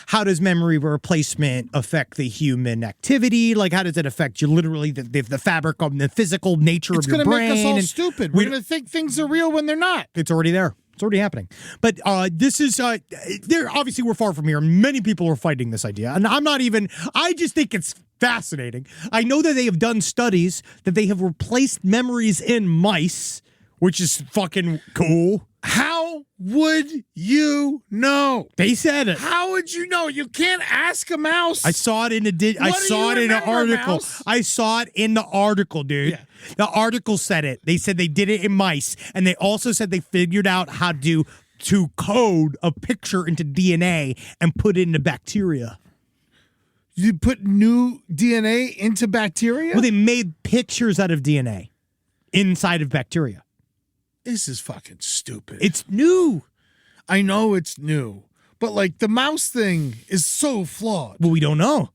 [SPEAKER 6] how does memory replacement affect the human activity? Like, how does it affect you literally the fabric of the physical nature of your brain?
[SPEAKER 5] It's going to make us all stupid. We're going to think things are real when they're not.
[SPEAKER 6] It's already there. It's already happening. But this is, obviously we're far from here. Many people are fighting this idea. And I just think it's fascinating. I know that they have done studies that they have replaced memories in mice, which is fucking cool.
[SPEAKER 5] How would you know?
[SPEAKER 6] They said it.
[SPEAKER 5] How would you know? You can't ask a mouse.
[SPEAKER 6] I saw it in an article.
[SPEAKER 5] Mouse?
[SPEAKER 6] I saw it in the article, dude. Yeah. The article said it. They said they did it in mice, and they also said they figured out how to code a picture into DNA and put it into bacteria.
[SPEAKER 5] You put new DNA into bacteria?
[SPEAKER 6] Well, they made pictures out of DNA inside of bacteria.
[SPEAKER 5] This is fucking stupid.
[SPEAKER 6] It's new.
[SPEAKER 5] I know it's new, but the mouse thing is so flawed.
[SPEAKER 6] Well, we don't know.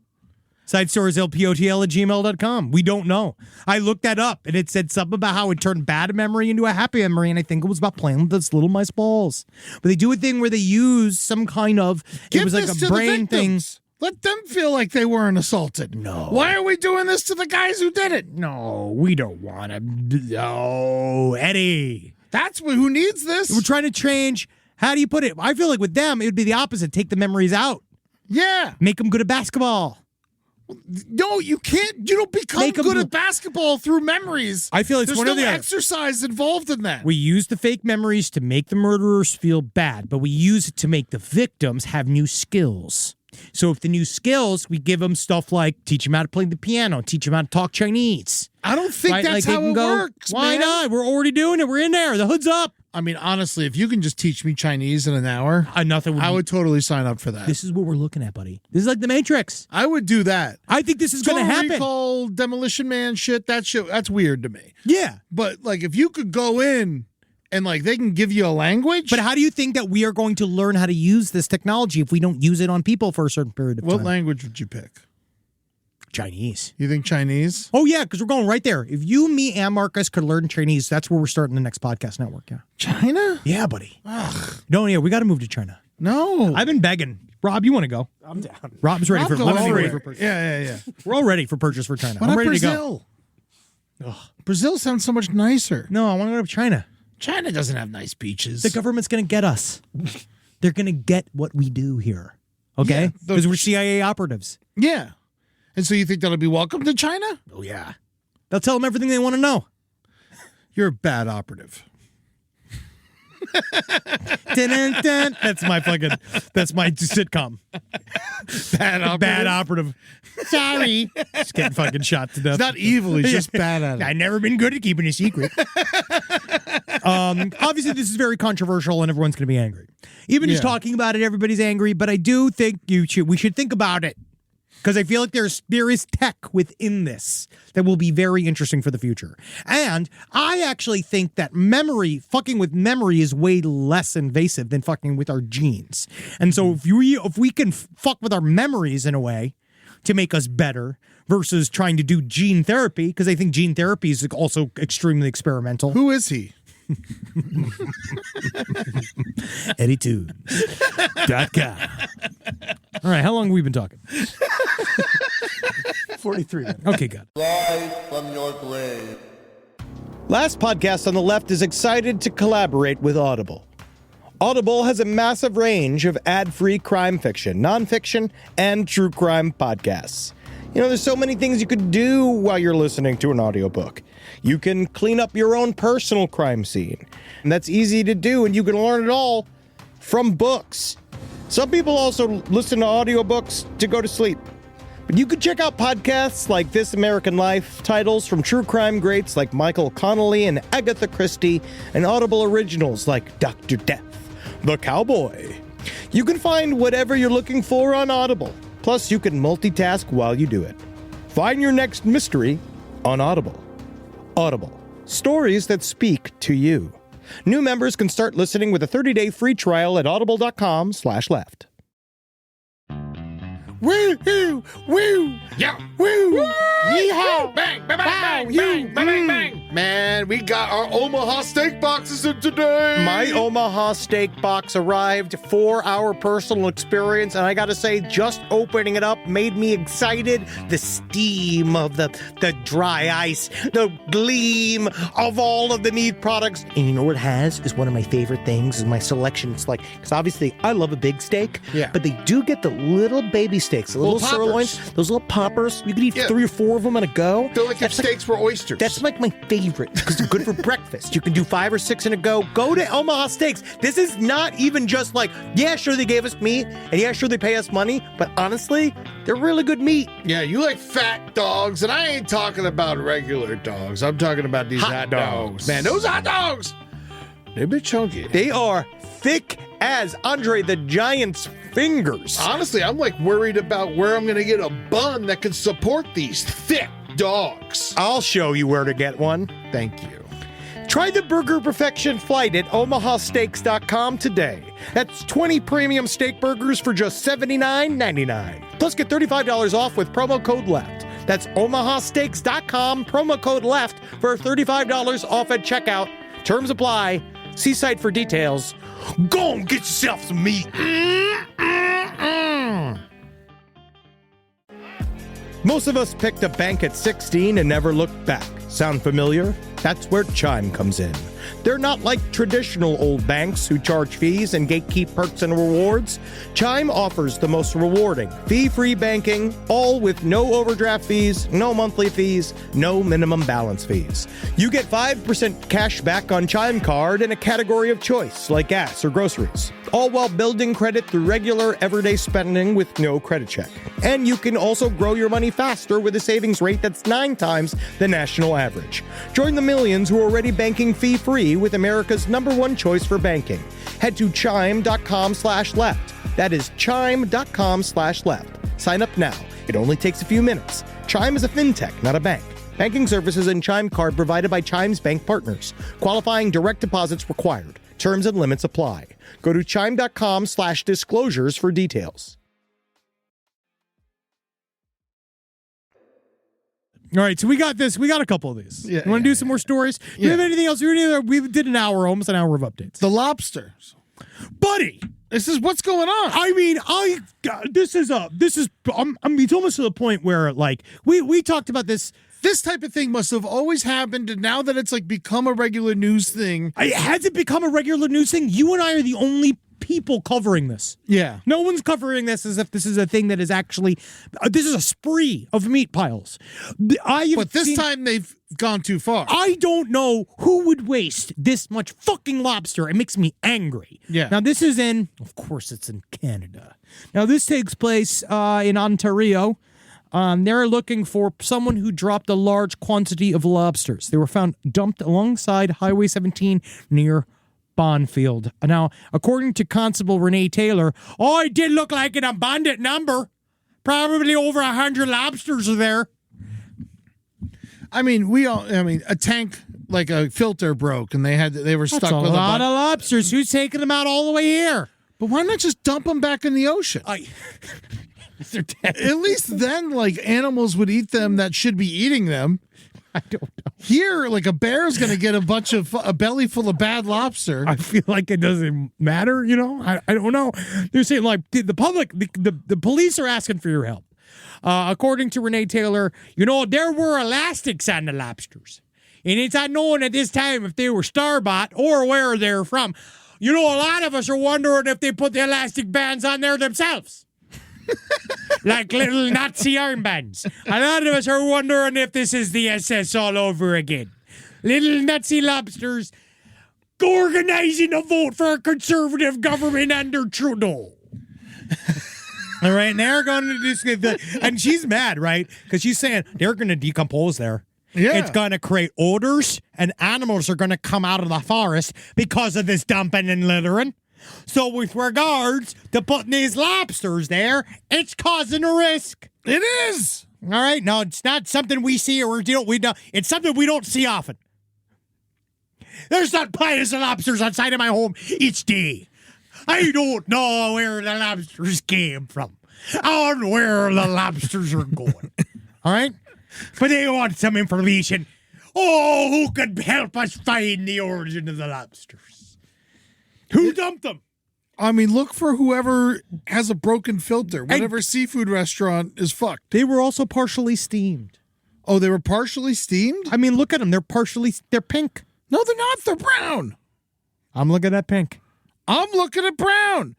[SPEAKER 6] Side store is lpotl@gmail.com. We don't know. I looked that up, and it said something about how it turned bad memory into a happy memory, and I think it was about playing with those little mice balls. But they do a thing where they use some kind of, it was like a brain thing.
[SPEAKER 5] Let them feel like they weren't assaulted.
[SPEAKER 6] No.
[SPEAKER 5] Why are we doing this to the guys who did it?
[SPEAKER 6] No, we don't want to. No, Eddie.
[SPEAKER 5] That's who needs this.
[SPEAKER 6] We're trying to change. How do you put it? I feel like with them, it would be the opposite. Take the memories out.
[SPEAKER 5] Yeah.
[SPEAKER 6] Make them good at basketball.
[SPEAKER 5] No, you can't. You don't become good at basketball through memories.
[SPEAKER 6] I feel it's
[SPEAKER 5] There's
[SPEAKER 6] one of the
[SPEAKER 5] exercise involved in that.
[SPEAKER 6] We use the fake memories to make the murderers feel bad, but we use it to make the victims have new skills. So if the new skills, we give them stuff like teach them how to play the piano, teach them how to talk Chinese.
[SPEAKER 5] I don't think that's how it works.
[SPEAKER 6] Why
[SPEAKER 5] man?
[SPEAKER 6] not? We're already doing it. We're in there. The hood's up.
[SPEAKER 5] I mean, honestly, if you can just teach me Chinese in an hour, I would totally sign up for that.
[SPEAKER 6] This is what we're looking at, buddy. This is like the Matrix.
[SPEAKER 5] I would do that.
[SPEAKER 6] I think this is going to happen.
[SPEAKER 5] Recall, Demolition Man shit, that's weird to me.
[SPEAKER 6] Yeah.
[SPEAKER 5] But if you could go in and they can give you a language.
[SPEAKER 6] But how do you think that we are going to learn how to use this technology if we don't use it on people for a certain period of time?
[SPEAKER 5] What language would you pick?
[SPEAKER 6] Chinese.
[SPEAKER 5] You think Chinese?
[SPEAKER 6] Oh, yeah, because we're going right there. If you, me, and Marcus could learn Chinese, that's where we're starting the next podcast network, yeah.
[SPEAKER 5] China?
[SPEAKER 6] Yeah, buddy.
[SPEAKER 5] Ugh.
[SPEAKER 6] No, yeah, we got to move to China.
[SPEAKER 5] No.
[SPEAKER 6] I've been begging. Rob, you want to go?
[SPEAKER 7] I'm down.
[SPEAKER 6] Rob's ready for
[SPEAKER 5] purchase. Yeah.
[SPEAKER 6] We're all ready for purchase for China.
[SPEAKER 5] Why
[SPEAKER 6] I'm
[SPEAKER 5] not
[SPEAKER 6] ready
[SPEAKER 5] Brazil?
[SPEAKER 6] to go.
[SPEAKER 5] Brazil sounds so much nicer.
[SPEAKER 6] No, I want to go to China.
[SPEAKER 5] China doesn't have nice beaches.
[SPEAKER 6] The government's going to get us. They're going to get what we do here. Okay? Because we're CIA operatives.
[SPEAKER 5] Yeah. And so you think that'll be welcome to China?
[SPEAKER 6] Oh, yeah. They'll tell them everything they want to know.
[SPEAKER 5] You're a bad operative.
[SPEAKER 6] Dun-dun-dun. That's my sitcom. Bad operative. Sorry. Just getting fucking shot to death.
[SPEAKER 5] It's not evil. He's just bad at it.
[SPEAKER 6] I've never been good at keeping a secret. Obviously, this is very controversial and everyone's going to be angry. Even just talking about it, everybody's angry. But I do think we should think about it. Because I feel like there is tech within this that will be very interesting for the future. And I actually think that fucking with memory is way less invasive than fucking with our genes. And so if we can fuck with our memories in a way to make us better versus trying to do gene therapy, because I think gene therapy is also extremely experimental.
[SPEAKER 5] Who is he?
[SPEAKER 6] EddieTunes.com. All right, how long have we been talking?
[SPEAKER 7] 43 minutes.
[SPEAKER 6] Okay, good.
[SPEAKER 8] Rise from your grave.
[SPEAKER 1] Last Podcast on the Left is excited to collaborate with Audible. Audible has a massive range of ad-free crime fiction, nonfiction, and true crime podcasts. You know, there's so many things you could do while you're listening to an audiobook. You can clean up your own personal crime scene, and that's easy to do, and you can learn it all from books. Some people also listen to audiobooks to go to sleep. But you could check out podcasts like This American Life, titles from true crime greats like Michael Connelly and Agatha Christie, and Audible originals like Dr. Death, The Cowboy. You can find whatever you're looking for on Audible. Plus, you can multitask while you do it. Find your next mystery on Audible. Audible. Stories that speak to you. New members can start listening with a 30-day free trial at audible.com/left.
[SPEAKER 5] Woo-hoo! Woo!
[SPEAKER 2] Yeah.
[SPEAKER 5] Woo!
[SPEAKER 2] Yeehaw! Bang! Bang! Bang! Bang! Bang! Bang!
[SPEAKER 5] Man, we got our Omaha steak boxes in today.
[SPEAKER 1] My Omaha steak box arrived, 4-hour personal experience, and I gotta say, just opening it up made me excited. The steam of the dry ice, the gleam of all of the meat products. And you know what it has is one of my favorite things is my selection. It's like, because obviously I love a big steak, but they do get the little baby steaks, the little sirloins, those little poppers. You could eat 3 or 4 of them on a go.
[SPEAKER 5] They're like if steaks were oysters.
[SPEAKER 1] That's like my favorite because they're good for breakfast. You can do 5 or 6 in a go. Go to Omaha Steaks. This is not even just like, yeah, sure they gave us meat, and yeah, sure they pay us money, but honestly, they're really good meat.
[SPEAKER 5] Yeah, you like fat dogs, and I ain't talking about regular dogs. I'm talking about these hot dogs. Man, those hot dogs, they've been chunky.
[SPEAKER 1] They are thick as Andre the Giant's fingers.
[SPEAKER 5] Honestly, I'm like worried about where I'm going to get a bun that can support these thick dogs.
[SPEAKER 1] I'll show you where to get one.
[SPEAKER 5] Thank you.
[SPEAKER 1] Try the Burger Perfection flight at omahasteaks.com today. That's 20 premium steak burgers for just $79.99. Plus get $35 off with promo code LEFT. That's omahasteaks.com, promo code LEFT for $35 off at checkout. Terms apply. See site for details. Go and get yourself some meat. Most of us picked a bank at 16 and never looked back. Sound familiar? That's where Chime comes in. They're not like traditional old banks who charge fees and gatekeep perks and rewards. Chime offers the most rewarding, fee-free banking, all with no overdraft fees, no monthly fees, no minimum balance fees. You get 5% cash back on Chime Card in a category of choice, like gas or groceries, all while building credit through regular, everyday spending with no credit check. And you can also grow your money faster with a savings rate that's 9 times the national average. Join the millions who are already banking fee-free with America's #1 choice for banking. Head to chime.com/left. That is chime.com/left. Sign up now. It only takes a few minutes. Chime is a fintech, not a bank. Banking services and Chime Card provided by Chime's bank partners. Qualifying direct deposits required. Terms and limits apply. Go to chime.com/disclosures for details.
[SPEAKER 6] All right, so we got this. We got a couple of these. You want to do some more stories? Do you have anything else? We did an hour, almost an hour of updates.
[SPEAKER 5] The lobsters.
[SPEAKER 6] Buddy,
[SPEAKER 5] this is what's going on.
[SPEAKER 6] I mean, it's almost to the point where, like, we talked about this.
[SPEAKER 5] This type of thing must have always happened, and now that it's like become a regular news thing.
[SPEAKER 6] Has it become a regular news thing? You and I are the only people covering this.
[SPEAKER 5] Yeah.
[SPEAKER 6] No one's covering this as if this is a thing that is actually, this is a spree of meat piles.
[SPEAKER 5] But this time they've gone too far.
[SPEAKER 6] I don't know who would waste this much fucking lobster. It makes me angry.
[SPEAKER 5] Yeah.
[SPEAKER 6] Now this is of course it's in Canada. Now this takes place in Ontario. They're looking for someone who dropped a large quantity of lobsters. They were found dumped alongside Highway 17 near Bonfield. Now, according to Constable Renee Taylor, it did look like an abundant number. Probably over 100 lobsters are there.
[SPEAKER 5] I mean, a tank, like a filter broke, and they were stuck with
[SPEAKER 6] a lot of lobsters. Who's taking them out all the way here?
[SPEAKER 5] But why not just dump them back in the ocean?
[SPEAKER 6] They're dead.
[SPEAKER 5] At least then, like, animals would eat them that should be eating them.
[SPEAKER 6] I don't know.
[SPEAKER 5] Here, like, a bear's going to get a belly full of bad lobster.
[SPEAKER 6] I feel like it doesn't matter, I don't know. They're saying, like, the public, the police are asking for your help. According to Renee Taylor, there were elastics on the lobsters. And it's unknown at this time if they were store-bought or where they're from. A lot of us are wondering if they put the elastic bands on there themselves. Like little Nazi armbands. A lot of us are wondering if this is the SS all over again. Little Nazi lobsters organizing a vote for a conservative government under Trudeau. All right, and they're going to do, and she's mad, right? Because she's saying they're going to decompose there.
[SPEAKER 5] Yeah.
[SPEAKER 6] It's going to create odors, and animals are going to come out of the forest because of this dumping and littering. So with regards to putting these lobsters there, it's causing a risk.
[SPEAKER 5] It is.
[SPEAKER 6] All right, no, it's not something we see or we don't. It's something we don't see often. There's not piles of lobsters outside of my home each day. I don't know where the lobsters came from or where the lobsters are going. All right? But they want some information. Oh, who could help us find the origin of the lobsters? Who dumped them?
[SPEAKER 5] I mean, look for whoever has a broken filter. Whatever seafood restaurant is fucked.
[SPEAKER 6] They were also partially steamed.
[SPEAKER 5] Oh, they were partially steamed?
[SPEAKER 6] I mean, look at them. They're pink.
[SPEAKER 5] No, they're not. They're brown.
[SPEAKER 6] I'm looking at pink.
[SPEAKER 5] I'm looking at brown.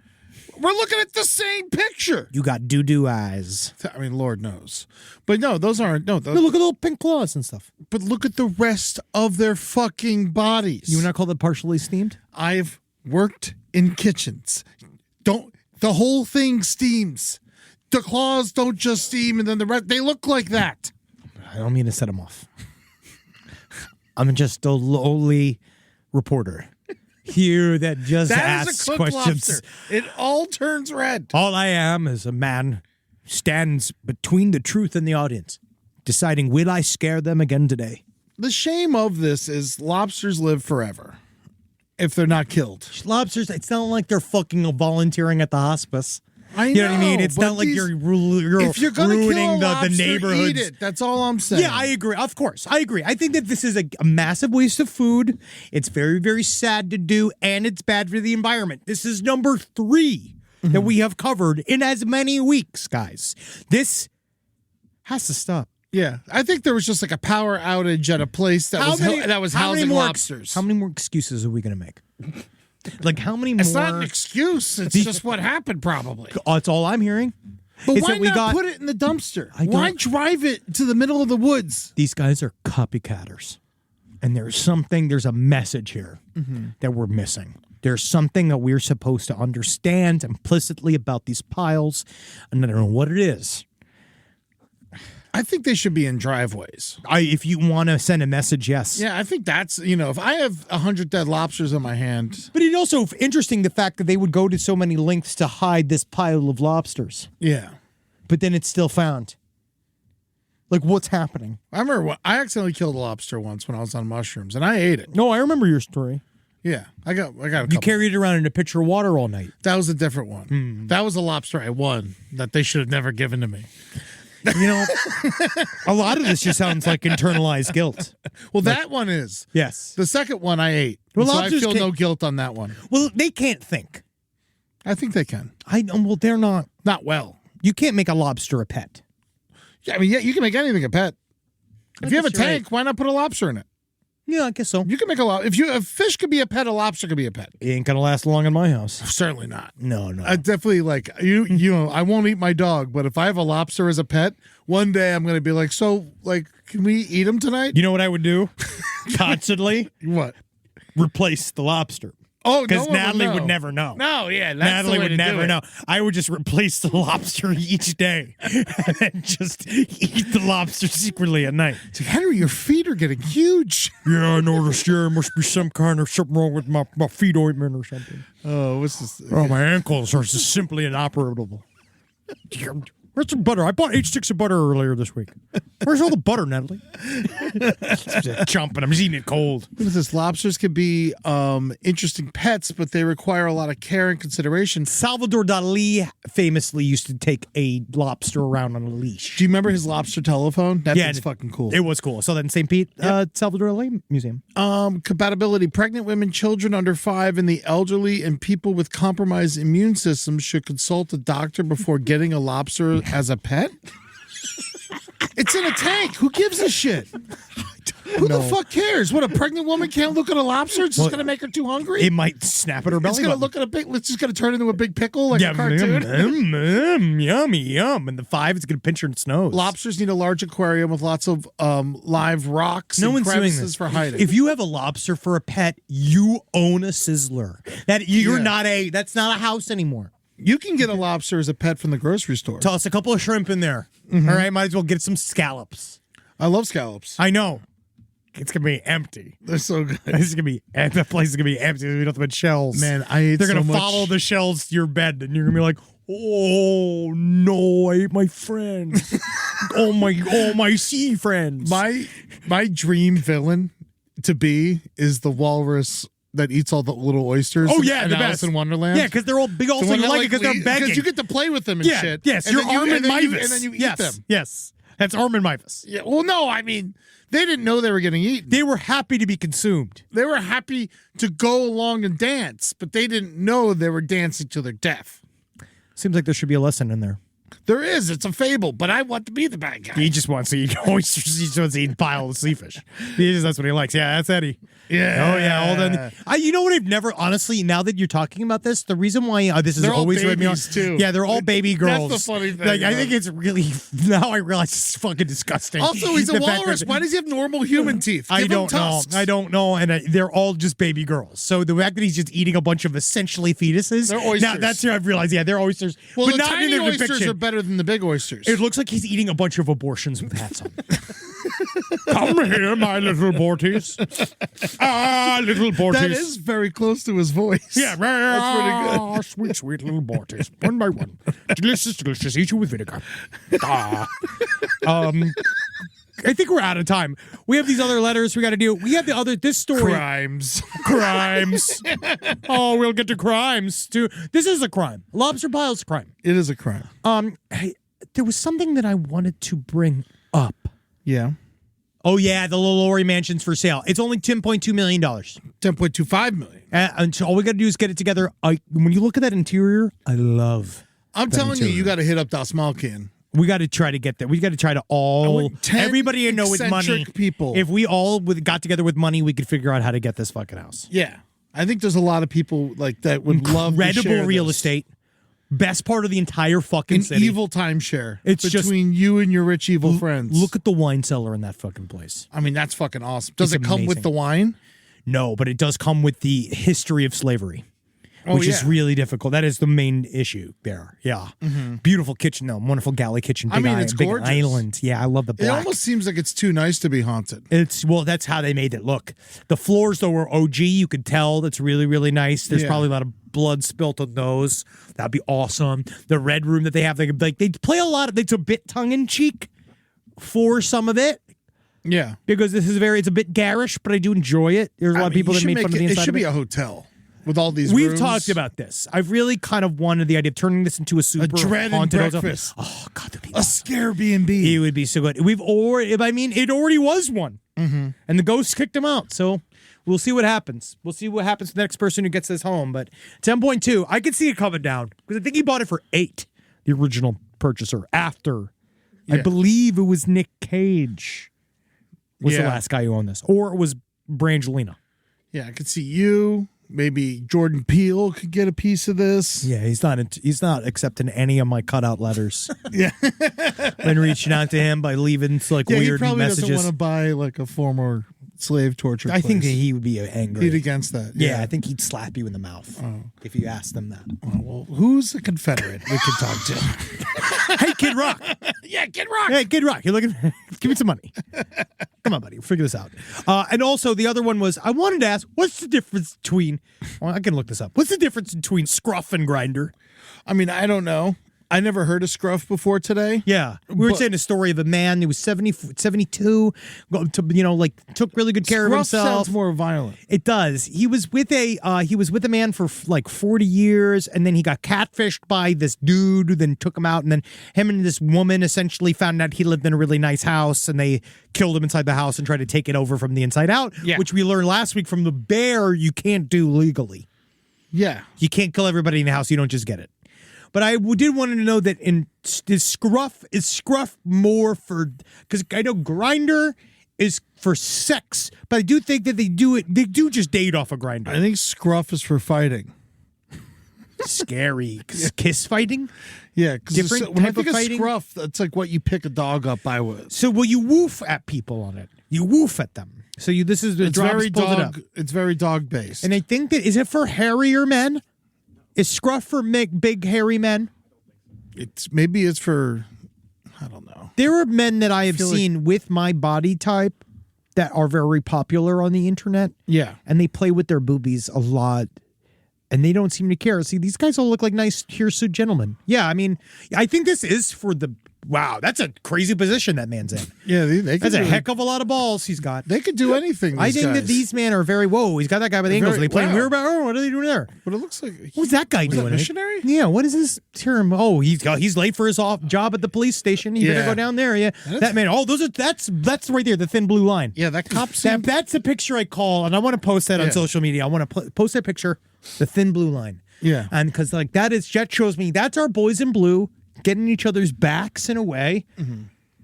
[SPEAKER 5] We're looking at the same picture.
[SPEAKER 6] You got doo-doo eyes.
[SPEAKER 5] I mean, Lord knows. But no, those aren't. No,
[SPEAKER 6] Look at little pink claws and stuff.
[SPEAKER 5] but look at the rest of their fucking bodies.
[SPEAKER 6] You would not call that partially steamed?
[SPEAKER 5] I've worked in kitchens. The whole thing steams. The claws don't just steam and then the rest, they look like that.
[SPEAKER 6] I don't mean to set them off. I'm just a lowly reporter here that just
[SPEAKER 5] That is
[SPEAKER 6] asks
[SPEAKER 5] a cooked
[SPEAKER 6] questions.
[SPEAKER 5] lobster. It all turns red.
[SPEAKER 6] All I am is a man who stands between the truth and the audience, deciding will I scare them again today?
[SPEAKER 5] The shame of this is lobsters live forever if they're not killed.
[SPEAKER 6] Lobsters, it's not like they're fucking volunteering at the hospice.
[SPEAKER 5] I
[SPEAKER 6] You know what I mean?
[SPEAKER 5] know,
[SPEAKER 6] It's
[SPEAKER 5] but
[SPEAKER 6] not like
[SPEAKER 5] these-
[SPEAKER 6] you're
[SPEAKER 5] If you're gonna
[SPEAKER 6] ruining
[SPEAKER 5] kill a
[SPEAKER 6] the
[SPEAKER 5] lobster,
[SPEAKER 6] neighborhoods.
[SPEAKER 5] eat it. That's all I'm saying.
[SPEAKER 6] Yeah, I agree. Of course, I agree. I think that this is a massive waste of food. It's very, very sad to do, and it's bad for the environment. This is number 3 that we have covered in as many weeks, guys. This has to stop.
[SPEAKER 5] Yeah, I think there was just like a power outage at a place that was
[SPEAKER 6] how many
[SPEAKER 5] housing
[SPEAKER 6] more
[SPEAKER 5] lobsters.
[SPEAKER 6] How many more excuses are we going to make? Like, how many more?
[SPEAKER 5] It's not an excuse. It's just what happened, probably.
[SPEAKER 6] That's all I'm hearing.
[SPEAKER 5] But
[SPEAKER 6] Is
[SPEAKER 5] why
[SPEAKER 6] that we
[SPEAKER 5] not
[SPEAKER 6] got-
[SPEAKER 5] put it in the dumpster?
[SPEAKER 6] I
[SPEAKER 5] Why
[SPEAKER 6] don't-
[SPEAKER 5] drive it to the middle of the woods?
[SPEAKER 6] These guys are copycatters. And there's a message here that we're missing. There's something that we're supposed to understand implicitly about these piles. And I don't know what it is.
[SPEAKER 5] I think they should be in driveways.
[SPEAKER 6] If you want to send a message, yes.
[SPEAKER 5] Yeah, I think that's, if I have 100 dead lobsters in my hand.
[SPEAKER 6] But it's also interesting the fact that they would go to so many lengths to hide this pile of lobsters.
[SPEAKER 5] Yeah.
[SPEAKER 6] But then it's still found. Like, what's happening?
[SPEAKER 5] I remember I accidentally killed a lobster once when I was on mushrooms, and I ate it.
[SPEAKER 6] No, I remember your story.
[SPEAKER 5] Yeah, I got a couple.
[SPEAKER 6] You carried it around in a pitcher of water all night.
[SPEAKER 5] That was a different one. That was a lobster I won that they should have never given to me.
[SPEAKER 6] A lot of this just sounds like internalized guilt.
[SPEAKER 5] Well, that one is.
[SPEAKER 6] Yes.
[SPEAKER 5] The second one I ate.
[SPEAKER 6] Well,
[SPEAKER 5] So I
[SPEAKER 6] lobsters
[SPEAKER 5] feel
[SPEAKER 6] can't-
[SPEAKER 5] no guilt on that one.
[SPEAKER 6] Well, they can't think.
[SPEAKER 5] I think they can.
[SPEAKER 6] I know. Well, they're not.
[SPEAKER 5] Not well.
[SPEAKER 6] You can't make a lobster a pet.
[SPEAKER 5] Yeah, I mean, yeah, you can make anything a pet. If you have a
[SPEAKER 6] guess you're
[SPEAKER 5] tank, why not put a lobster in it?
[SPEAKER 6] Yeah, I guess so.
[SPEAKER 5] You can make if fish could be a pet, a lobster could be a pet.
[SPEAKER 6] It ain't gonna last long in my house.
[SPEAKER 5] Certainly not.
[SPEAKER 6] No.
[SPEAKER 5] I definitely I won't eat my dog, but if I have a lobster as a pet, one day I'm going to be like, so, can we eat him tonight?
[SPEAKER 6] You know what I would do? Constantly
[SPEAKER 5] What?
[SPEAKER 6] replace the lobster.
[SPEAKER 5] Oh,
[SPEAKER 6] Because
[SPEAKER 5] no one
[SPEAKER 6] Natalie would
[SPEAKER 5] know.
[SPEAKER 6] never know.
[SPEAKER 5] No, yeah, that's
[SPEAKER 6] Natalie
[SPEAKER 5] the way
[SPEAKER 6] would
[SPEAKER 5] to
[SPEAKER 6] never
[SPEAKER 5] do it.
[SPEAKER 6] know. I would just replace the lobster each day and then just eat the lobster secretly at night.
[SPEAKER 5] It's like, Henry, your feet are getting huge.
[SPEAKER 6] Yeah, I noticed. Yeah, must be something wrong with my feet ointment or something.
[SPEAKER 5] Oh, what's this?
[SPEAKER 6] Oh, my ankles are just simply inoperable. Where's some butter? I bought 8 sticks of butter earlier this week. Where's all the butter, Natalie? Just chomping. I'm just eating it cold.
[SPEAKER 5] What is this? Lobsters can be interesting pets, but they require a lot of care and consideration.
[SPEAKER 6] Salvador Dali famously used to take a lobster around on a leash.
[SPEAKER 5] Do you remember his lobster telephone? That thing's
[SPEAKER 6] and
[SPEAKER 5] fucking cool.
[SPEAKER 6] It was cool. I saw that in St. Pete, Salvador Dali Museum.
[SPEAKER 5] Compatibility. Pregnant women, children under 5, and the elderly and people with compromised immune systems should consult a doctor before getting a lobster as a pet? It's in a tank. Who gives a shit? Who the fuck cares? What, a pregnant woman can't look at a lobster? It's just going to make her too hungry?
[SPEAKER 6] It might snap at her belly.
[SPEAKER 5] It's going to look at a big, it's just going to turn into a big pickle like a cartoon.
[SPEAKER 6] Yummy, yum. And the 5 is going to pinch her in its nose.
[SPEAKER 5] Lobsters need a large aquarium with lots of live rocks
[SPEAKER 6] No
[SPEAKER 5] and
[SPEAKER 6] one's doing
[SPEAKER 5] crevices
[SPEAKER 6] this.
[SPEAKER 5] for hiding.
[SPEAKER 6] If you have a lobster for a pet, you own a sizzler. You're
[SPEAKER 5] Yeah.
[SPEAKER 6] not that's not a house anymore.
[SPEAKER 5] You can get a lobster as a pet from the grocery store.
[SPEAKER 6] Toss a couple of shrimp in there. All right, might as well get some scallops.
[SPEAKER 5] I love scallops.
[SPEAKER 6] I know. It's gonna be empty.
[SPEAKER 5] They're so good.
[SPEAKER 6] That place is gonna be empty. We don't have shells.
[SPEAKER 5] Man, I ate
[SPEAKER 6] They're gonna
[SPEAKER 5] so much.
[SPEAKER 6] follow the shells to your bed, and you're gonna be like, "Oh no, I ate my friends. oh my sea friends."
[SPEAKER 5] My dream villain to be is the walrus that eats all the little oysters.
[SPEAKER 6] Oh yeah,
[SPEAKER 5] in
[SPEAKER 6] the
[SPEAKER 5] Alice
[SPEAKER 6] best
[SPEAKER 5] in Wonderland.
[SPEAKER 6] Yeah, because they're all big. Also,
[SPEAKER 5] one
[SPEAKER 6] you
[SPEAKER 5] that,
[SPEAKER 6] like it because they're begging.
[SPEAKER 5] Because you get to play with them and
[SPEAKER 6] yeah,
[SPEAKER 5] shit.
[SPEAKER 6] yes,
[SPEAKER 5] And
[SPEAKER 6] you're
[SPEAKER 5] then you-
[SPEAKER 6] Armin
[SPEAKER 5] and then you-
[SPEAKER 6] Mivus.
[SPEAKER 5] And then you eat
[SPEAKER 6] yes,
[SPEAKER 5] them.
[SPEAKER 6] yes, that's Armin Mivus.
[SPEAKER 5] Yeah. Well, no, I mean, they didn't know they were getting eaten.
[SPEAKER 6] They were happy to be consumed.
[SPEAKER 5] They were happy to go along and dance, but they didn't know they were dancing to their death.
[SPEAKER 6] Seems like there should be a lesson in there.
[SPEAKER 5] There is. It's a fable, but I want to be the bad guy.
[SPEAKER 6] He just wants to eat oysters. He just wants to eat pile of sea fish. That's what he likes. Yeah, that's Eddie.
[SPEAKER 5] Yeah.
[SPEAKER 6] Oh yeah. All then. You know what? I've never honestly. Now that you're talking about this, the reason why this has
[SPEAKER 5] They're all
[SPEAKER 6] always read me on.
[SPEAKER 5] babies, too.
[SPEAKER 6] Yeah, they're all baby girls.
[SPEAKER 5] That's the funny thing
[SPEAKER 6] Like I
[SPEAKER 5] about
[SPEAKER 6] think it's really now I realize it's fucking disgusting.
[SPEAKER 5] Also, he's a
[SPEAKER 6] The fact
[SPEAKER 5] walrus.
[SPEAKER 6] that-
[SPEAKER 5] Why does he have normal human teeth?
[SPEAKER 6] I
[SPEAKER 5] Give him
[SPEAKER 6] don't know.
[SPEAKER 5] tusks.
[SPEAKER 6] I don't know. And they're all just baby girls. So the fact that he's just eating a bunch of essentially fetuses.
[SPEAKER 5] They're oysters.
[SPEAKER 6] Now that's where I've realized. Yeah, they're oysters.
[SPEAKER 5] Well,
[SPEAKER 6] but
[SPEAKER 5] the
[SPEAKER 6] not
[SPEAKER 5] tiny
[SPEAKER 6] in their
[SPEAKER 5] oysters
[SPEAKER 6] depiction.
[SPEAKER 5] are better than the big oysters.
[SPEAKER 6] It looks like he's eating a bunch of abortions with hats on. Come here, my little Borties. Little Borties.
[SPEAKER 5] That is very close to his voice.
[SPEAKER 6] Yeah,
[SPEAKER 5] That's pretty good.
[SPEAKER 6] Sweet, sweet little Borties. One by one. Delicious, delicious. Eat you with vinegar. I think we're out of time. We have these other letters we got to do. We have this story.
[SPEAKER 5] Crimes.
[SPEAKER 6] Crimes. Oh, we'll get to crimes too. This is a crime. Lobster pile's a crime.
[SPEAKER 5] It is a crime.
[SPEAKER 6] Hey, there was something that I wanted to bring up.
[SPEAKER 5] Yeah.
[SPEAKER 6] Oh yeah, the Lolori Mansion's for sale. It's only $10.2 million.
[SPEAKER 5] $10.25 million.
[SPEAKER 6] And so all we got to do is get it together. When you look at that interior, I love.
[SPEAKER 5] I'm
[SPEAKER 6] that
[SPEAKER 5] telling you,
[SPEAKER 6] interior.
[SPEAKER 5] you got to hit up Das Malkin.
[SPEAKER 6] We got to try to get that. We got to try to all.
[SPEAKER 5] 10
[SPEAKER 6] Everybody you know with money.
[SPEAKER 5] eccentric people.
[SPEAKER 6] If we all got together with money, we could figure out how to get this fucking house.
[SPEAKER 5] Yeah. I think there's a lot of people like that would love to
[SPEAKER 6] Incredible
[SPEAKER 5] share
[SPEAKER 6] real
[SPEAKER 5] this.
[SPEAKER 6] estate. Best part of the entire fucking
[SPEAKER 5] An
[SPEAKER 6] city.
[SPEAKER 5] evil timeshare.
[SPEAKER 6] It's just-
[SPEAKER 5] between you and your rich evil friends.
[SPEAKER 6] Look at the wine cellar in that fucking place.
[SPEAKER 5] I mean, that's fucking awesome. Does
[SPEAKER 6] It's
[SPEAKER 5] it come with
[SPEAKER 6] amazing.
[SPEAKER 5] the wine?
[SPEAKER 6] No, but it does come with the history of slavery.
[SPEAKER 5] Oh,
[SPEAKER 6] which is
[SPEAKER 5] yeah.
[SPEAKER 6] really difficult. That is the main issue there. Yeah. Beautiful kitchen, though. Wonderful galley kitchen.
[SPEAKER 5] I
[SPEAKER 6] Big
[SPEAKER 5] mean, it's
[SPEAKER 6] big
[SPEAKER 5] gorgeous.
[SPEAKER 6] island. Yeah, I love the
[SPEAKER 5] It
[SPEAKER 6] black.
[SPEAKER 5] almost seems like it's too nice to be haunted.
[SPEAKER 6] That's how they made it look. The floors, though, were OG. You could tell that's really, really nice. There's
[SPEAKER 5] Yeah.
[SPEAKER 6] probably a lot of blood spilt on those. That'd be awesome. The red room that they have, they play a lot of, it's a bit tongue in cheek for some of it.
[SPEAKER 5] Yeah.
[SPEAKER 6] Because it's a bit garish, but I do enjoy it. There's a lot of people that made fun of the
[SPEAKER 5] It
[SPEAKER 6] inside
[SPEAKER 5] should
[SPEAKER 6] of
[SPEAKER 5] be
[SPEAKER 6] it.
[SPEAKER 5] a hotel with all these
[SPEAKER 6] We've
[SPEAKER 5] rooms.
[SPEAKER 6] talked about this. I've really kind of wanted the idea of turning this into a super
[SPEAKER 5] dread and
[SPEAKER 6] haunted hotel.
[SPEAKER 5] breakfast.
[SPEAKER 6] Oh God, that'd be
[SPEAKER 5] a scare B&B.
[SPEAKER 6] It would be so good. It already was one, and the ghosts kicked him out. So we'll see what happens. We'll see what happens to the next person who gets this home. But 10.2, I could see it coming down because I think he bought it for 8. The original purchaser. After, I
[SPEAKER 5] Yeah.
[SPEAKER 6] believe it was Nick Cage was the
[SPEAKER 5] Yeah.
[SPEAKER 6] last guy who owned this, or it was Brangelina.
[SPEAKER 5] Yeah, I could see you. Maybe Jordan Peele could get a piece of this.
[SPEAKER 6] Yeah, he's not accepting any of my cutout letters.
[SPEAKER 5] Yeah.
[SPEAKER 6] Been reaching out to him by leaving like
[SPEAKER 5] Yeah, he
[SPEAKER 6] weird
[SPEAKER 5] probably doesn't
[SPEAKER 6] messages.
[SPEAKER 5] want to buy like a former slave torture
[SPEAKER 6] I think that
[SPEAKER 5] place.
[SPEAKER 6] he would be angry.
[SPEAKER 5] He'd against that.
[SPEAKER 6] Yeah, I think he'd slap you in the mouth if you asked him that.
[SPEAKER 5] Oh, well, who's a Confederate we could talk to?
[SPEAKER 6] Hey, Kid Rock.
[SPEAKER 5] Yeah, Kid Rock.
[SPEAKER 6] Hey, Kid Rock. You're looking. Give me some money. Come on, buddy. We'll figure this out. And also, the other one was I wanted to ask, what's the difference between? Well, I can look this up. What's the difference between scruff and grinder?
[SPEAKER 5] I mean, I don't know. I never heard of scruff before today.
[SPEAKER 6] Yeah, we were
[SPEAKER 5] But-
[SPEAKER 6] saying a story of a man who was 72, took really good care of
[SPEAKER 5] Scruff
[SPEAKER 6] himself.
[SPEAKER 5] sounds more violent.
[SPEAKER 6] It does. He was with a man for like 40 years, and then he got catfished by this dude who then took him out, and then him and this woman essentially found out he lived in a really nice house, and they killed him inside the house and tried to take it over from the inside out,
[SPEAKER 5] Yeah.
[SPEAKER 6] which we learned last week from the bear you can't do legally.
[SPEAKER 5] Yeah.
[SPEAKER 6] You can't kill everybody in the house. You don't just get it. But I did want to know that is Scruff more for, because I know Grindr is for sex, but I do think that they do just date off a Grindr.
[SPEAKER 5] I think Scruff is for fighting.
[SPEAKER 6] Scary. Kiss fighting?
[SPEAKER 5] Yeah, because
[SPEAKER 6] Different
[SPEAKER 5] when I
[SPEAKER 6] type of
[SPEAKER 5] think of
[SPEAKER 6] fighting?
[SPEAKER 5] Scruff, that's like what you pick a dog up by with.
[SPEAKER 6] So will you woof at people on it? You woof at them. So this is the
[SPEAKER 5] It's
[SPEAKER 6] drop
[SPEAKER 5] very
[SPEAKER 6] pulled it up.
[SPEAKER 5] dog. It's very dog based.
[SPEAKER 6] And I think that, is it for hairier men? Is Scruff for big hairy men?
[SPEAKER 5] Maybe it's for, I don't know.
[SPEAKER 6] There are men that I have
[SPEAKER 5] feel
[SPEAKER 6] seen with my body type that are very popular on the internet.
[SPEAKER 5] Yeah.
[SPEAKER 6] And they play with their boobies a lot. And they don't seem to care. See, these guys all look like nice hirsute gentlemen. Yeah, I mean, I think this is for the... Wow, that's a crazy position that man's in.
[SPEAKER 5] Yeah, they
[SPEAKER 6] That's a heck of a lot of balls he's got.
[SPEAKER 5] They could do anything.
[SPEAKER 6] I think that these men are very... Whoa, he's got that guy by the ankles. Are they playing weird? What are they doing there?
[SPEAKER 5] But it looks like...
[SPEAKER 6] What's that guy doing?
[SPEAKER 5] that missionary?
[SPEAKER 6] Yeah, what is his term? Oh, he's late for his job at the police station. You better
[SPEAKER 5] Yeah.
[SPEAKER 6] go down there. Yeah, that man. Oh, that's right there, the thin blue line.
[SPEAKER 5] Yeah, that cop
[SPEAKER 6] That's a picture I call, and I want to post that on
[SPEAKER 5] Yeah.
[SPEAKER 6] social media. I want to post that picture, the thin blue line.
[SPEAKER 5] Yeah.
[SPEAKER 6] And because that shows me that's our boys in blue getting each other's backs in a way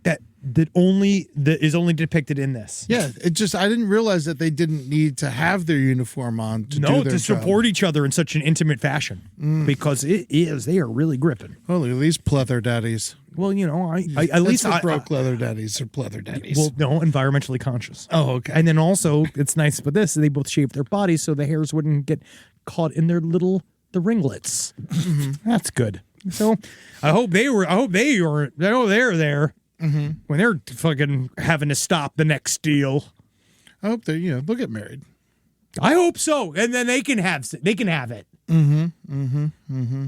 [SPEAKER 6] that is only depicted in this.
[SPEAKER 5] Yeah, it just, I didn't realize that they didn't need to have their uniform on to do their
[SPEAKER 6] to
[SPEAKER 5] job.
[SPEAKER 6] support each other in such an intimate fashion because they are really gripping.
[SPEAKER 5] Oh, look at these pleather daddies.
[SPEAKER 6] Well, you know, I at least
[SPEAKER 5] That's what broke leather daddies or pleather daddies.
[SPEAKER 6] Well, no, environmentally conscious.
[SPEAKER 5] Oh, okay.
[SPEAKER 6] And then also, it's nice with this, they both shave their bodies so the hairs wouldn't get caught in the ringlets. That's good. So I hope they're there when they're fucking having to stop the next deal.
[SPEAKER 5] I hope they'll get married.
[SPEAKER 6] I hope so, and then they can have it. All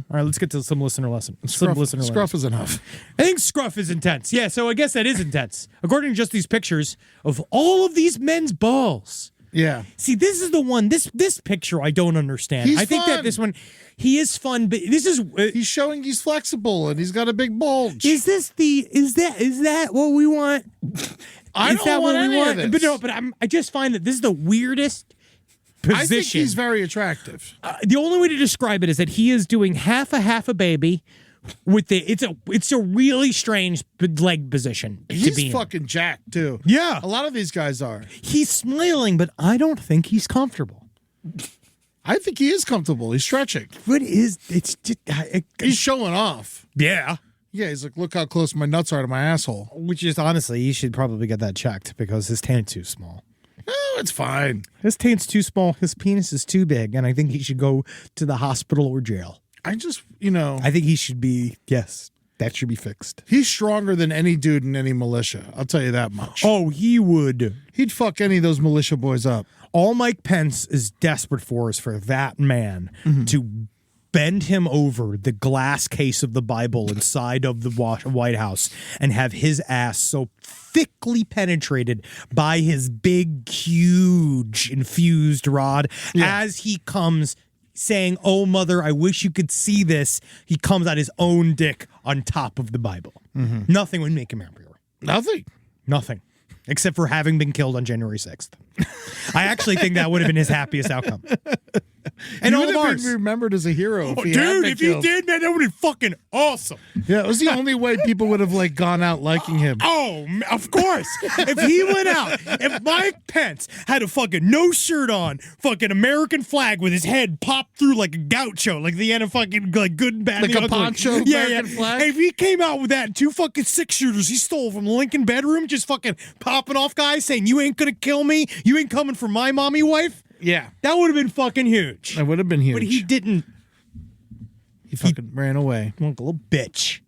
[SPEAKER 6] right, let's get to some listener lesson.
[SPEAKER 5] Scruff is enough.
[SPEAKER 6] I think Scruff is intense. Yeah, so I guess that is intense. According to just these pictures of all of these men's balls.
[SPEAKER 5] Yeah.
[SPEAKER 6] See, this is the one. This picture I don't understand.
[SPEAKER 5] He's
[SPEAKER 6] I think that
[SPEAKER 5] fun.
[SPEAKER 6] this one, he is fun, but this is.
[SPEAKER 5] He's showing he's flexible and he's got a big bulge.
[SPEAKER 6] Is that what we want?
[SPEAKER 5] I
[SPEAKER 6] Is
[SPEAKER 5] don't
[SPEAKER 6] that
[SPEAKER 5] want
[SPEAKER 6] what we
[SPEAKER 5] any of
[SPEAKER 6] want?
[SPEAKER 5] this.
[SPEAKER 6] But no, but I just find that this is the weirdest position.
[SPEAKER 5] I think he's very attractive.
[SPEAKER 6] The only way to describe it is that he is doing half a baby with it's a really strange leg position to be
[SPEAKER 5] He's
[SPEAKER 6] in.
[SPEAKER 5] fucking jacked too.
[SPEAKER 6] Yeah.
[SPEAKER 5] A lot of these guys are.
[SPEAKER 6] He's smiling, but I don't think he's comfortable.
[SPEAKER 5] I think he is comfortable. He's stretching.
[SPEAKER 6] What is it's just
[SPEAKER 5] He's showing off.
[SPEAKER 6] yeah.
[SPEAKER 5] Yeah, he's like, look how close my nuts are to my asshole.
[SPEAKER 6] Which is honestly, you should probably get that checked because his taint's too small.
[SPEAKER 5] Oh, it's fine.
[SPEAKER 6] His taint's too small. His penis is too big, and I think he should go to the hospital or jail.
[SPEAKER 5] I just,
[SPEAKER 6] I think he should be. Yes, that should be fixed.
[SPEAKER 5] he's stronger than any dude in any militia. I'll tell you that much.
[SPEAKER 6] Oh, he would.
[SPEAKER 5] He'd fuck any of those militia boys up.
[SPEAKER 6] All Mike Pence is desperate for is for that man to bend him over the glass case of the Bible inside of the White House and have his ass so thickly penetrated by his big, huge infused rod as he comes saying, "Oh, mother, I wish you could see this." He comes out his own dick on top of the Bible. Nothing would make him happier. Nothing. Except for having been killed on January 6th. I actually think that would have been his happiest outcome. And
[SPEAKER 5] He
[SPEAKER 6] all
[SPEAKER 5] would
[SPEAKER 6] of
[SPEAKER 5] have
[SPEAKER 6] ours.
[SPEAKER 5] been remembered as a hero if he had
[SPEAKER 6] Dude,
[SPEAKER 5] been
[SPEAKER 6] if
[SPEAKER 5] killed.
[SPEAKER 6] he did, man, that would have been fucking awesome.
[SPEAKER 5] Yeah, it was the only way people would have like gone out liking him.
[SPEAKER 6] Oh, of course. If he went out, if Mike Pence had a fucking no shirt on, fucking American flag with his head popped through like a gaucho, like the end of fucking like Good and Bad
[SPEAKER 5] Like
[SPEAKER 6] and
[SPEAKER 5] a
[SPEAKER 6] Ugly.
[SPEAKER 5] poncho American flag?
[SPEAKER 6] Hey, if he came out with that and two fucking 6-shooters he stole from the Lincoln bedroom, just fucking popping off guys saying, "You ain't gonna kill me, you ain't coming for my mommy wife,"
[SPEAKER 5] Yeah,
[SPEAKER 6] that would have been fucking huge.
[SPEAKER 5] that would have been huge.
[SPEAKER 6] But he didn't.
[SPEAKER 5] He fucking ran away.
[SPEAKER 6] Like a little bitch.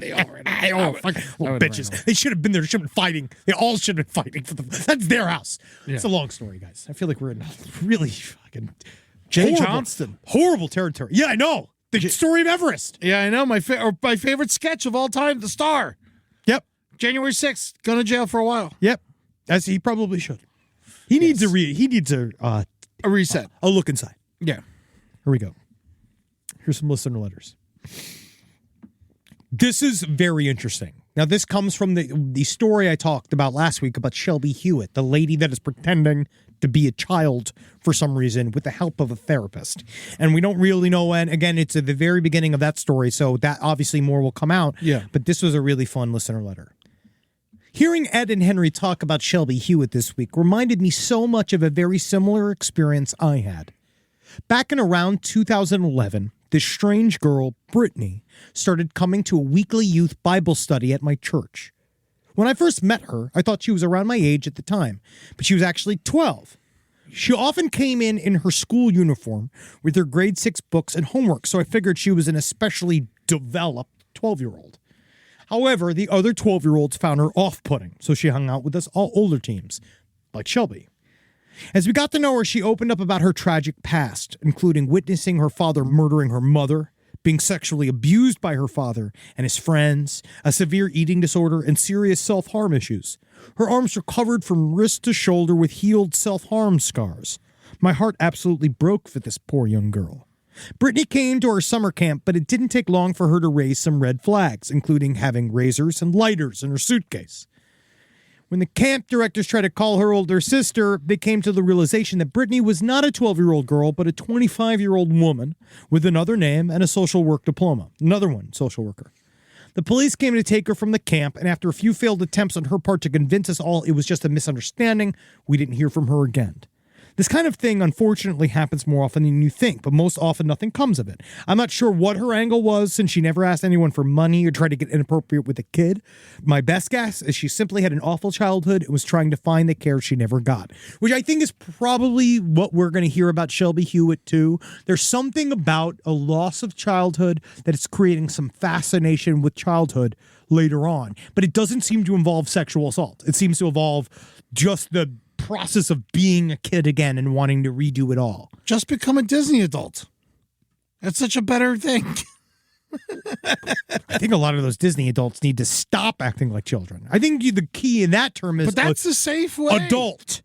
[SPEAKER 5] They all ran away.
[SPEAKER 6] Little bitches. They should have been there. Should have been fighting. They all should have been fighting for that's their house. It's a long story, guys. I feel like we're in really fucking
[SPEAKER 5] Jay
[SPEAKER 6] horrible,
[SPEAKER 5] Johnston.
[SPEAKER 6] horrible territory. Yeah, I know. The story of Everest.
[SPEAKER 5] Yeah, I know. My favorite sketch of all time, The Star.
[SPEAKER 6] Yep.
[SPEAKER 5] January 6th, going to jail for a while.
[SPEAKER 6] Yep. As he probably should. He needs
[SPEAKER 5] A reset.
[SPEAKER 6] a look inside.
[SPEAKER 5] Yeah.
[SPEAKER 6] Here we go. Here's some listener letters. This is very interesting. Now, this comes from the story I talked about last week about Shelby Hewitt, the lady that is pretending to be a child for some reason with the help of a therapist. And we don't really know when. Again, it's at the very beginning of that story, so that obviously more will come out.
[SPEAKER 5] Yeah.
[SPEAKER 6] But this was a really fun listener letter. Hearing Ed and Henry talk about Shelby Hewitt this week reminded me so much of a very similar experience I had. Back in around 2011, this strange girl, Brittany, started coming to a weekly youth Bible study at my church. When I first met her, I thought she was around my age at the time, but she was actually 12. She often came in her school uniform with her grade 6 books and homework, so I figured she was an especially developed 12-year-old. However, the other 12-year-olds found her off-putting, so she hung out with us all older teams, like Shelby. As we got to know her, she opened up about her tragic past, including witnessing her father murdering her mother, being sexually abused by her father and his friends, a severe eating disorder, and serious self-harm issues. Her arms were covered from wrist to shoulder with healed self-harm scars. My heart absolutely broke for this poor young girl. Brittany came to our summer camp, but it didn't take long for her to raise some red flags, including having razors and lighters in her suitcase. When the camp directors tried to call her older sister, they came to the realization that Brittany was not a 12-year-old girl, but a 25-year-old woman with another name and a social work diploma. Another one, social worker. The police came to take her from the camp, and after a few failed attempts on her part to convince us all it was just a misunderstanding, we didn't hear from her again. This kind of thing, unfortunately, happens more often than you think, but most often nothing comes of it. I'm not sure what her angle was, since she never asked anyone for money or tried to get inappropriate with a kid. My best guess is she simply had an awful childhood and was trying to find the care she never got, which I think is probably what we're going to hear about Shelby Hewitt, too. There's something about a loss of childhood that is creating some fascination with childhood later on, but it doesn't seem to involve sexual assault. It seems to involve just the process of being a kid again and wanting to redo it all.
[SPEAKER 5] Just become a Disney adult. That's such a better thing.
[SPEAKER 6] I think a lot of those Disney adults need to stop acting like children. I think the key in that term is
[SPEAKER 5] But that's the safe way.
[SPEAKER 6] adult.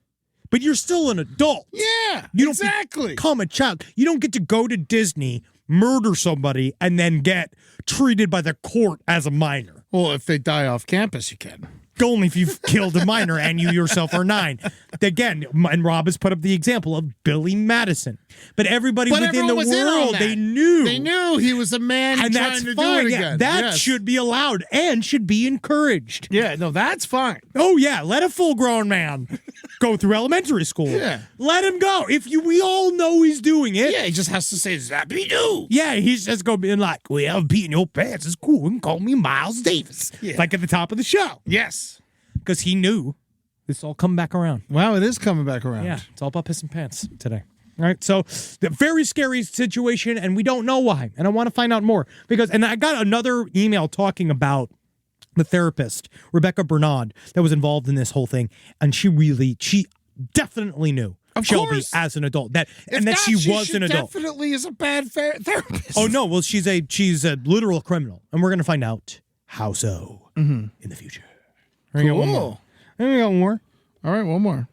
[SPEAKER 6] But you're still an adult.
[SPEAKER 5] Yeah,
[SPEAKER 6] You don't
[SPEAKER 5] exactly.
[SPEAKER 6] become a child. You don't get to go to Disney, murder somebody, and then get treated by the court as a minor.
[SPEAKER 5] Well, if they die off campus, you can.
[SPEAKER 6] Only if you've killed a minor and you yourself are 9. Again, and Rob has put up the example of Billy Madison. But everybody within the
[SPEAKER 5] everyone was in on
[SPEAKER 6] world,
[SPEAKER 5] that.
[SPEAKER 6] they knew.
[SPEAKER 5] They knew he was a man
[SPEAKER 6] And
[SPEAKER 5] trying
[SPEAKER 6] that's
[SPEAKER 5] to
[SPEAKER 6] fine.
[SPEAKER 5] do it
[SPEAKER 6] Yeah,
[SPEAKER 5] again.
[SPEAKER 6] that
[SPEAKER 5] Yes.
[SPEAKER 6] should be allowed and should be encouraged.
[SPEAKER 5] Yeah, no, that's fine.
[SPEAKER 6] Oh, yeah. Let a full-grown man go through elementary school.
[SPEAKER 5] Yeah.
[SPEAKER 6] Let him go. We all know he's doing it.
[SPEAKER 5] Yeah, he just has to say Zappy-doo.
[SPEAKER 6] Yeah, he's just going to be like, well, beating your pants is cool. You can call me Miles Davis.
[SPEAKER 5] Yeah.
[SPEAKER 6] Like at the top of the show.
[SPEAKER 5] Yes.
[SPEAKER 6] Because he knew this all come back around.
[SPEAKER 5] Wow, it is coming back around.
[SPEAKER 6] Yeah, it's all about pissing pants today. All right, so the very scary situation, and we don't know why. And I want to find out more and I got another email talking about the therapist, Rebecca Bernard, that was involved in this whole thing, and she definitely knew
[SPEAKER 5] Of
[SPEAKER 6] Shelby
[SPEAKER 5] course.
[SPEAKER 6] as an adult, that
[SPEAKER 5] If not,
[SPEAKER 6] she was an adult.
[SPEAKER 5] Definitely is a bad therapist.
[SPEAKER 6] Oh no, well she's a literal criminal, and we're gonna find out how so in the future. Here we go, one more. Here we go, one more.
[SPEAKER 5] All right, one more.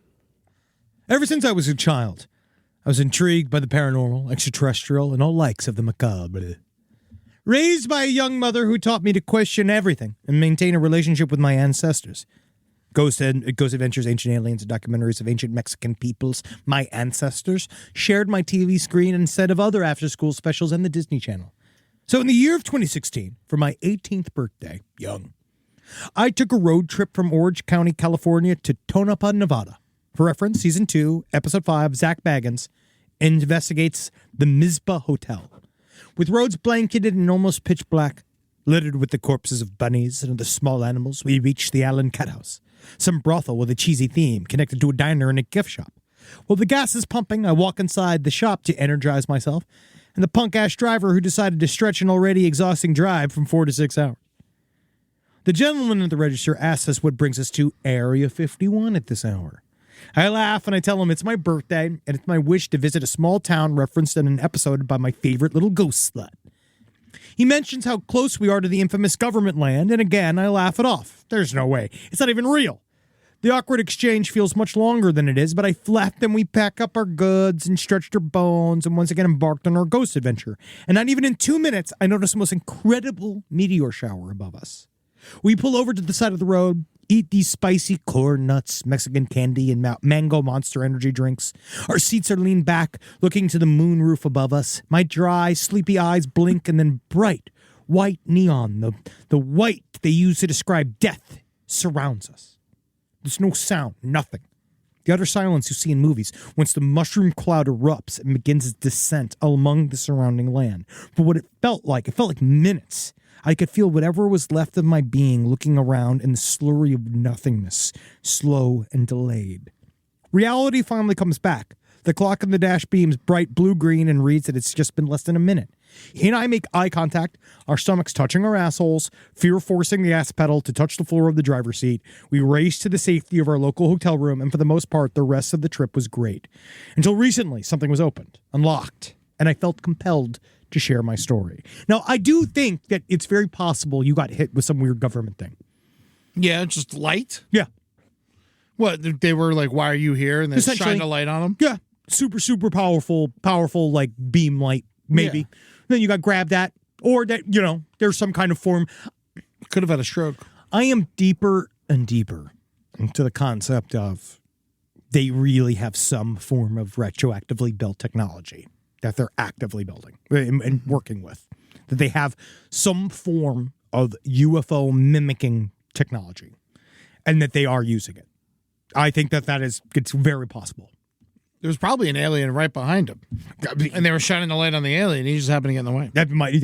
[SPEAKER 6] Ever since I was a child, I was intrigued by the paranormal, extraterrestrial, and all likes of the macabre. Raised by a young mother who taught me to question everything and maintain a relationship with my ancestors. Ghost Adventures, Ancient Aliens, and documentaries of ancient Mexican peoples, my ancestors, shared my TV screen instead of other after-school specials and the Disney Channel. So in the year of 2016, for my 18th birthday, young, I took a road trip from Orange County, California to Tonopah, Nevada. For reference, Season 2, Episode 5, Zach Baggins investigates the Mizpah Hotel. With roads blanketed in almost pitch black, littered with the corpses of bunnies and other small animals, we reached the Allen Cat House, some brothel with a cheesy theme connected to a diner and a gift shop. While the gas is pumping, I walk inside the shop to energize myself, and the punk-ass driver who decided to stretch an already exhausting drive from 4 to 6 hours. The gentleman at the register asks us what brings us to Area 51 at this hour. I laugh and I tell him it's my birthday and it's my wish to visit a small town referenced in an episode by my favorite little ghost slut. He mentions how close we are to the infamous government land, and again I laugh it off. There's no way. It's not even real. The awkward exchange feels much longer than it is, but I left and we pack up our goods and stretched our bones and once again embarked on our ghost adventure. And not even in 2 minutes, I noticed the most incredible meteor shower above us. We pull over to the side of the road, eat these spicy corn nuts, Mexican candy, and mango Monster energy drinks. Our seats are leaned back, looking to the moon roof above us. My dry, sleepy eyes blink, and then bright, white neon, the white they use to describe death, surrounds us. There's no sound, nothing. The utter silence you see in movies, once the mushroom cloud erupts and begins its descent among the surrounding land. But what it felt like minutes. I could feel whatever was left of my being looking around in the slurry of nothingness, slow and delayed. Reality finally comes back. The clock on the dash beams bright blue-green and reads that it's just been less than a minute. He and I make eye contact, our stomachs touching our assholes, fear forcing the gas pedal to touch the floor of the driver's seat. We race to the safety of our local hotel room, and for the most part, the rest of the trip was great. Until recently, something was opened, unlocked, and I felt compelled to share my story. Now, I do think that it's very possible you got hit with some weird government thing.
[SPEAKER 5] Yeah, just light.
[SPEAKER 6] Yeah.
[SPEAKER 5] What, they were like, why are you here? And they
[SPEAKER 6] Essentially.
[SPEAKER 5] shined a light on them?
[SPEAKER 6] Yeah. Super powerful, like beam light, maybe.
[SPEAKER 5] Yeah.
[SPEAKER 6] Then you got grabbed at, or that, there's some kind of form.
[SPEAKER 5] Could have had a stroke.
[SPEAKER 6] I am deeper and deeper into the concept of they really have some form of retroactively built technology that they're actively building and working with. That they have some form of UFO mimicking technology and that they are using it. I think it's very possible.
[SPEAKER 5] There was probably an alien right behind him. And they were shining the light on the alien. He just happened to get in the way.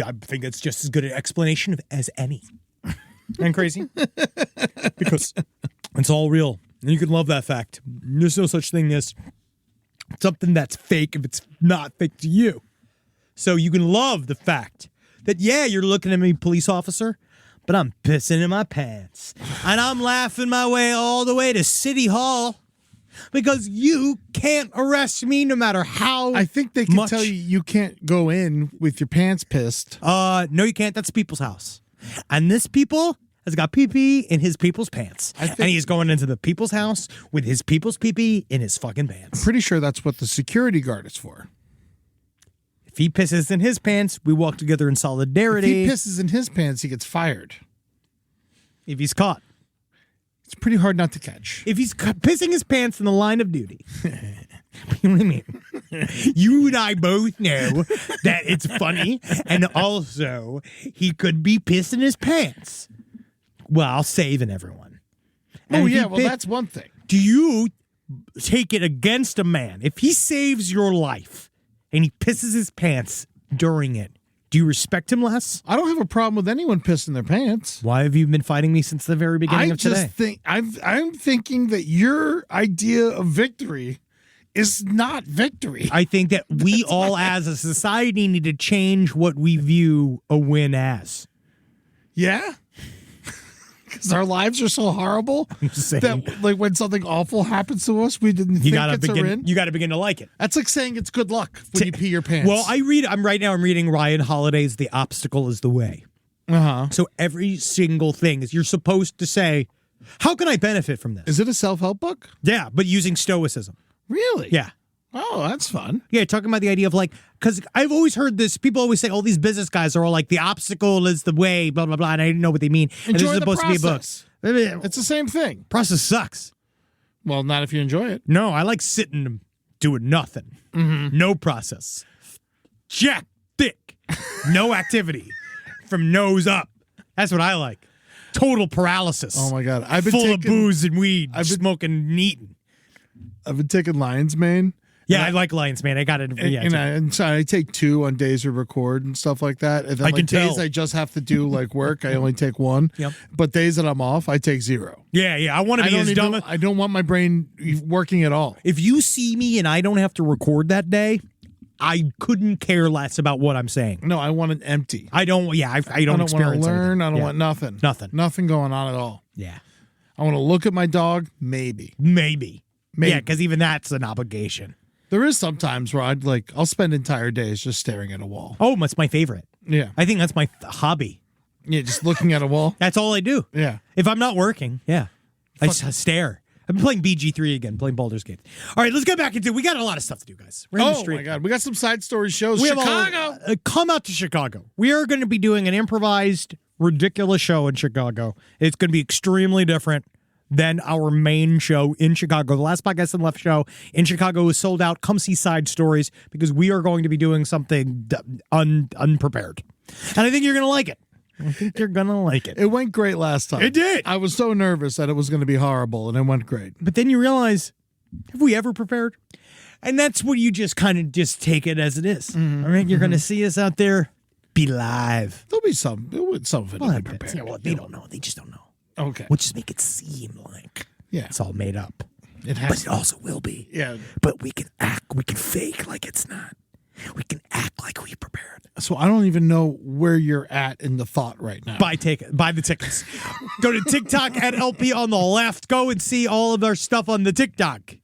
[SPEAKER 6] I think it's just as good an explanation as any. And crazy? Because it's all real. And you can love that fact. There's no such thing as something that's fake if it's not fake to you. So you can love the fact that, yeah, you're looking at me, police officer, but I'm pissing in my pants. And I'm laughing my way all the way to City Hall. Because you can't arrest me no matter how
[SPEAKER 5] I think they can
[SPEAKER 6] much.
[SPEAKER 5] tell you can't go in with your pants pissed.
[SPEAKER 6] No, you can't. That's people's house. And this people has got pee-pee in his people's pants. And he's going into the people's house with his people's pee-pee in his fucking pants.
[SPEAKER 5] Pretty sure that's what the security guard is for.
[SPEAKER 6] If he pisses in his pants, we walk together in solidarity.
[SPEAKER 5] If he pisses in his pants, he gets fired.
[SPEAKER 6] If he's caught.
[SPEAKER 5] It's pretty hard not to catch.
[SPEAKER 6] If he's pissing his pants in the line of duty. You know what I mean? You and I both know that it's funny, and also he could be pissing his pants while saving everyone. And
[SPEAKER 5] Oh,
[SPEAKER 6] if
[SPEAKER 5] yeah,
[SPEAKER 6] he
[SPEAKER 5] well, that's one thing.
[SPEAKER 6] Do you take it against a man if he saves your life and he pisses his pants during it? Do you respect him less?
[SPEAKER 5] I don't have a problem with anyone pissing their pants.
[SPEAKER 6] Why have you been fighting me since the very beginning of today?
[SPEAKER 5] I'm thinking that your idea of victory is not victory.
[SPEAKER 6] I think that we all as a society need to change what we view a win as.
[SPEAKER 5] Yeah? Because our lives are so horrible that, like, when something awful happens to us, we didn't think it's a win.
[SPEAKER 6] You got to begin to like it.
[SPEAKER 5] That's like saying it's good luck when you pee your pants.
[SPEAKER 6] Well, I'm reading Ryan Holiday's "The Obstacle Is the Way." So every single thing is you're supposed to say, "How can I benefit from this?"
[SPEAKER 5] Is it a self-help book?
[SPEAKER 6] Yeah, but using stoicism.
[SPEAKER 5] Really?
[SPEAKER 6] Yeah.
[SPEAKER 5] Oh, that's fun.
[SPEAKER 6] Yeah, talking about the idea of like, because I've always heard this, people always say, all these business guys are all like, the obstacle is the way, blah, blah, blah, and I didn't know what they mean. And this is supposed to be a book.
[SPEAKER 5] It's the same thing.
[SPEAKER 6] Process sucks.
[SPEAKER 5] Well, not if you enjoy it.
[SPEAKER 6] No, I like sitting and doing nothing. No process. Jack thick. No activity. From nose up. That's what I like. Total paralysis.
[SPEAKER 5] Oh, my God. I've been
[SPEAKER 6] full of booze and weed.
[SPEAKER 5] I've been
[SPEAKER 6] smoking and eating.
[SPEAKER 5] I've been taking Lion's Mane.
[SPEAKER 6] Yeah, I like Lions, man. I got it. Yeah,
[SPEAKER 5] And so I take 2 on days we record and stuff like that. And then
[SPEAKER 6] I can
[SPEAKER 5] days
[SPEAKER 6] tell.
[SPEAKER 5] I just have to do like work, I only take 1.
[SPEAKER 6] Yep.
[SPEAKER 5] But days that I'm off, I take 0.
[SPEAKER 6] Yeah. I want to be as dumb.
[SPEAKER 5] I don't want my brain working at all.
[SPEAKER 6] If you see me and I don't have to record that day, I couldn't care less about what I'm saying.
[SPEAKER 5] No, I want it empty.
[SPEAKER 6] I don't. Yeah, I don't
[SPEAKER 5] I don't want to
[SPEAKER 6] experience
[SPEAKER 5] learn.
[SPEAKER 6] anything.
[SPEAKER 5] I don't
[SPEAKER 6] Yeah.
[SPEAKER 5] want nothing.
[SPEAKER 6] Nothing.
[SPEAKER 5] Nothing going on at all.
[SPEAKER 6] Yeah,
[SPEAKER 5] I want to look at my dog. Maybe.
[SPEAKER 6] maybe. Yeah, because even that's an obligation.
[SPEAKER 5] There is sometimes where I'll spend entire days just staring at a wall.
[SPEAKER 6] Oh, that's my favorite.
[SPEAKER 5] Yeah.
[SPEAKER 6] I think that's my hobby.
[SPEAKER 5] Yeah, just looking at a wall.
[SPEAKER 6] That's all I do.
[SPEAKER 5] Yeah.
[SPEAKER 6] If I'm not working, I just stare. I've been playing BG3 again, playing Baldur's Gate. All right, let's get back into it. We got a lot of stuff to do, guys. We're in the
[SPEAKER 5] Oh,
[SPEAKER 6] street.
[SPEAKER 5] my God. We got some side story shows.
[SPEAKER 6] We have
[SPEAKER 5] Chicago.
[SPEAKER 6] come out to Chicago. We are going to be doing an improvised ridiculous show in Chicago. It's going to be extremely different than our main show in Chicago. The last Podcast on the Left show in Chicago is sold out. Come see Side Stories because we are going to be doing something unprepared. And I think you're going to like it. I think you're going to like it.
[SPEAKER 5] It went great last time.
[SPEAKER 6] It did.
[SPEAKER 5] I was so nervous that it was going to be horrible, and it went great.
[SPEAKER 6] But then you realize, have we ever prepared? And that's what you just kind of just take it as it is. All right? You're going to see us out there. Be live.
[SPEAKER 5] There'll be some of it will be prepared.
[SPEAKER 6] Yeah, well, they don't know. They just don't know.
[SPEAKER 5] Okay.
[SPEAKER 6] We'll just make it seem like it's all made up. But it also will be.
[SPEAKER 5] Yeah.
[SPEAKER 6] But we can fake like it's not. We can act like we prepared.
[SPEAKER 5] So I don't even know where you're at in the thought right now.
[SPEAKER 6] Buy the tickets. Go to TikTok at LP on the left. Go and see all of our stuff on the TikTok.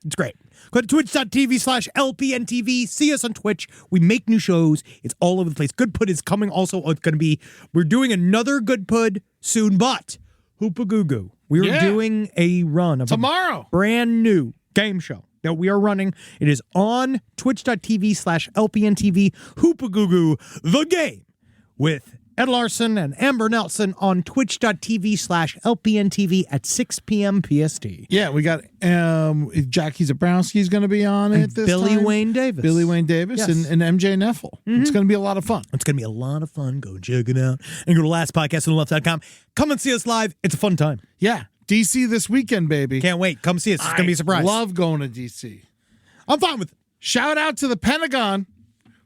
[SPEAKER 6] It's great. Go to twitch.tv/LPNTV. See us on Twitch. We make new shows. It's all over the place. Good Pud is coming also. It's going to be, we're doing another Good Pud soon, but Hoopagoo. We're doing a run of
[SPEAKER 5] tomorrow.
[SPEAKER 6] A brand new game show that we are running. It is on twitch.tv/LPNTV. Hoopagoo, the game with Ed Larson and Amber Nelson on twitch.tv/LPNTV at 6 p.m. PST.
[SPEAKER 5] Yeah, we got Jackie Zabrowski's going to be on it this
[SPEAKER 6] Billy
[SPEAKER 5] time.
[SPEAKER 6] Wayne Davis.
[SPEAKER 5] Yes. and MJ Neffel. It's going to be a lot of fun.
[SPEAKER 6] It's going to be a lot of fun. Go check it out. And go to lastpodcastonleft.com. Come and see us live. It's a fun time.
[SPEAKER 5] Yeah. DC this weekend, baby.
[SPEAKER 6] Can't wait. Come see us. It's going to be a surprise.
[SPEAKER 5] Love going to DC.
[SPEAKER 6] I'm fine with it.
[SPEAKER 5] Shout out to the Pentagon.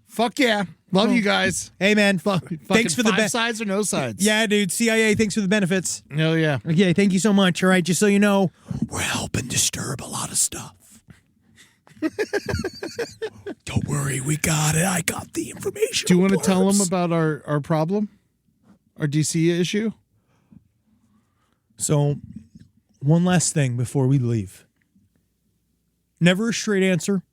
[SPEAKER 5] Fuck yeah. Love you guys.
[SPEAKER 6] Hey, man. Thanks for the
[SPEAKER 5] sides or no sides.
[SPEAKER 6] Yeah, dude. CIA, thanks for the benefits.
[SPEAKER 5] Oh, yeah.
[SPEAKER 6] Okay, thank you so much. All right, just so you know, we're helping disturb a lot of stuff. Don't worry, we got it. I got the information.
[SPEAKER 5] Do you want to tell them about our problem? Our DC issue?
[SPEAKER 6] So, one last thing before we leave. Never a straight answer.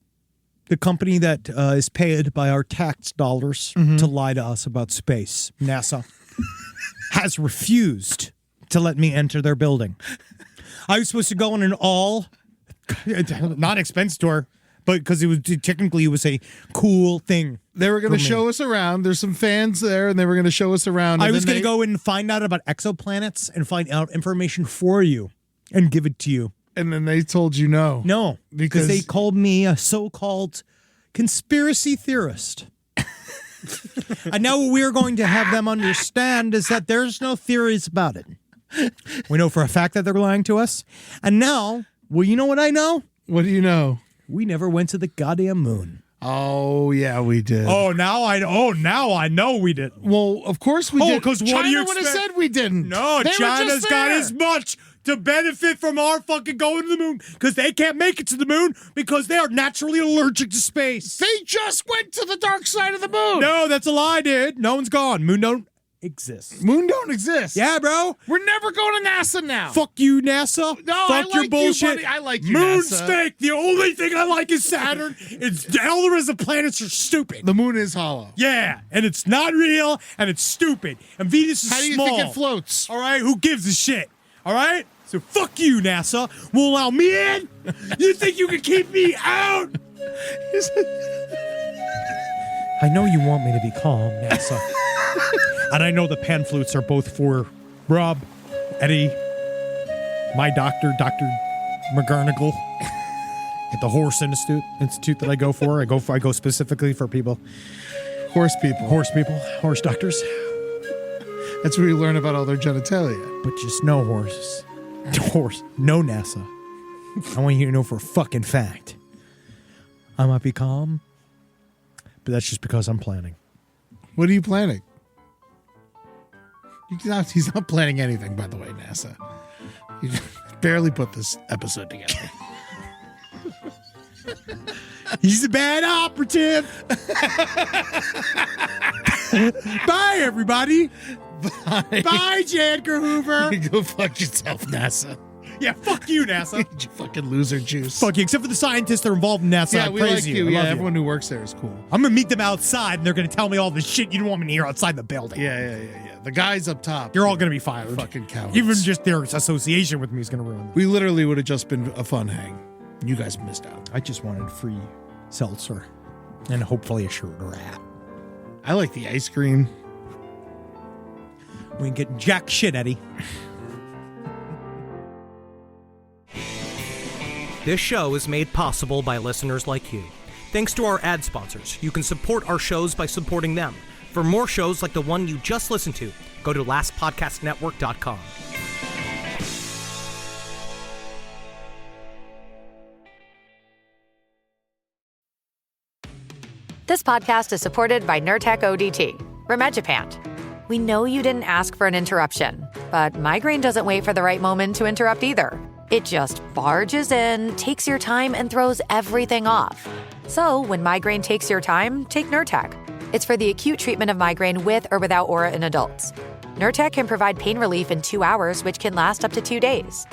[SPEAKER 6] The company that is paid by our tax dollars to lie to us about space, NASA, has refused to let me enter their building. I was supposed to go on an non-expense tour, but because it was a cool thing.
[SPEAKER 5] They were going to show us around. There's some fans there, and they were going to show us around.
[SPEAKER 6] I was going to go and find out about exoplanets and find out information for you and give it to you.
[SPEAKER 5] And then they told you no.
[SPEAKER 6] No, because they called me a so-called conspiracy theorist. And now what we're going to have them understand is that there's no theories about it. We know for a fact that they're lying to us. And now, well, you know what I know?
[SPEAKER 5] What do you know?
[SPEAKER 6] We never went to the goddamn moon.
[SPEAKER 5] Oh, yeah, we did.
[SPEAKER 6] Now I know we did.
[SPEAKER 5] Well, of course we did.
[SPEAKER 6] Because
[SPEAKER 5] China would have said we didn't.
[SPEAKER 6] No, China's got as much to benefit from our fucking going to the moon because they can't make it to the moon because they are naturally allergic to space.
[SPEAKER 5] They just went to the dark side of the moon.
[SPEAKER 6] No, that's a lie, dude. No one's gone. Moon don't exist.
[SPEAKER 5] Moon don't exist.
[SPEAKER 6] Yeah, bro.
[SPEAKER 5] We're never going to NASA now.
[SPEAKER 6] Fuck you, NASA.
[SPEAKER 5] No,
[SPEAKER 6] Fuck
[SPEAKER 5] I like
[SPEAKER 6] your bullshit.
[SPEAKER 5] You, buddy. I like you,
[SPEAKER 6] Moon
[SPEAKER 5] NASA.
[SPEAKER 6] stink. The only thing I like is Saturn. All the rest of the planets are stupid.
[SPEAKER 5] The moon is hollow.
[SPEAKER 6] Yeah, and it's not real, and it's stupid. And Venus is small.
[SPEAKER 5] How do you think it floats?
[SPEAKER 6] All right, who gives a shit? All right? So fuck you, NASA. Won't allow me in? You think you can keep me out? I know you want me to be calm, NASA. And I know the pan flutes are both for Rob, Eddie, my doctor, Dr. McGarnagle, at the Horse Institute that I go for. I go specifically for people.
[SPEAKER 5] Horse
[SPEAKER 6] doctors.
[SPEAKER 5] That's where you learn about all their genitalia.
[SPEAKER 6] But just no horses. No NASA. I want you to know for a fucking fact. I might be calm, but that's just because I'm planning.
[SPEAKER 5] What are you planning? He's not planning anything, by the way, NASA. He barely put this episode together.
[SPEAKER 6] He's a bad operative. Bye, everybody. Bye, J. Edgar Hoover.
[SPEAKER 5] Go fuck yourself, NASA.
[SPEAKER 6] Yeah, fuck you, NASA.
[SPEAKER 5] You fucking loser juice.
[SPEAKER 6] Fuck you, except for the scientists that are involved in NASA.
[SPEAKER 5] Yeah,
[SPEAKER 6] I
[SPEAKER 5] we
[SPEAKER 6] praise
[SPEAKER 5] like
[SPEAKER 6] you.
[SPEAKER 5] Yeah, everyone who works there is cool.
[SPEAKER 6] I'm going to meet them outside, and they're going to tell me all the shit you don't want me to hear outside the building.
[SPEAKER 5] Yeah. The guys up top.
[SPEAKER 6] You're all going to be fired.
[SPEAKER 5] Fucking cowards.
[SPEAKER 6] Even just their association with me is going to ruin them.
[SPEAKER 5] We literally would have just been a fun hang. You guys missed out.
[SPEAKER 6] I just wanted free seltzer and hopefully a shirt or a hat.
[SPEAKER 5] I like the ice cream.
[SPEAKER 6] We ain't getting jack shit, Eddie.
[SPEAKER 9] This show is made possible by listeners like you. Thanks to our ad sponsors, you can support our shows by supporting them. For more shows like the one you just listened to, go to lastpodcastnetwork.com.
[SPEAKER 10] This podcast is supported by Nurtec ODT, Rimegepant. We know you didn't ask for an interruption, but migraine doesn't wait for the right moment to interrupt either. It just barges in, takes your time, and throws everything off. So when migraine takes your time, take Nurtec. It's for the acute treatment of migraine with or without aura in adults. Nurtec can provide pain relief in 2 hours, which can last up to 2 days.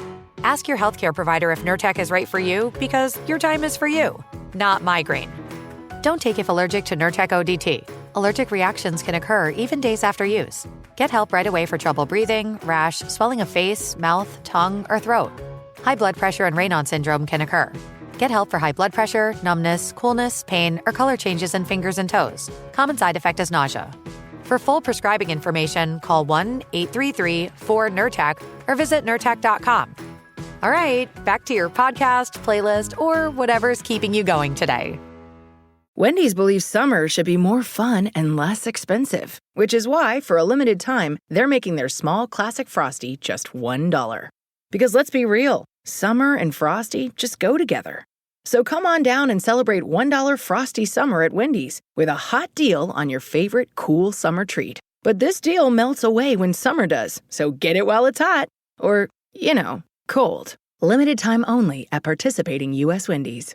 [SPEAKER 10] Ask your healthcare provider if Nurtec is right for you, because your time is for you, not migraine. Don't take if allergic to Nurtec ODT. Allergic reactions can occur even days after use. Get help right away for trouble breathing, rash, swelling of face, mouth, tongue, or throat. High blood pressure and Raynaud syndrome can occur. Get help for high blood pressure, numbness, coolness, pain, or color changes in fingers and toes. Common side effect is nausea. For full prescribing information, call 1-833-4-NURTEC or visit Nurtec.com. All right, back to your podcast, playlist, or whatever's keeping you going today.
[SPEAKER 11] Wendy's believes summer should be more fun and less expensive, which is why, for a limited time, they're making their small classic Frosty just $1. Because let's be real, summer and Frosty just go together. So come on down and celebrate $1 Frosty summer at Wendy's with a hot deal on your favorite cool summer treat. But this deal melts away when summer does, so get it while it's hot. Or, cold. Limited time only at participating U.S. Wendy's.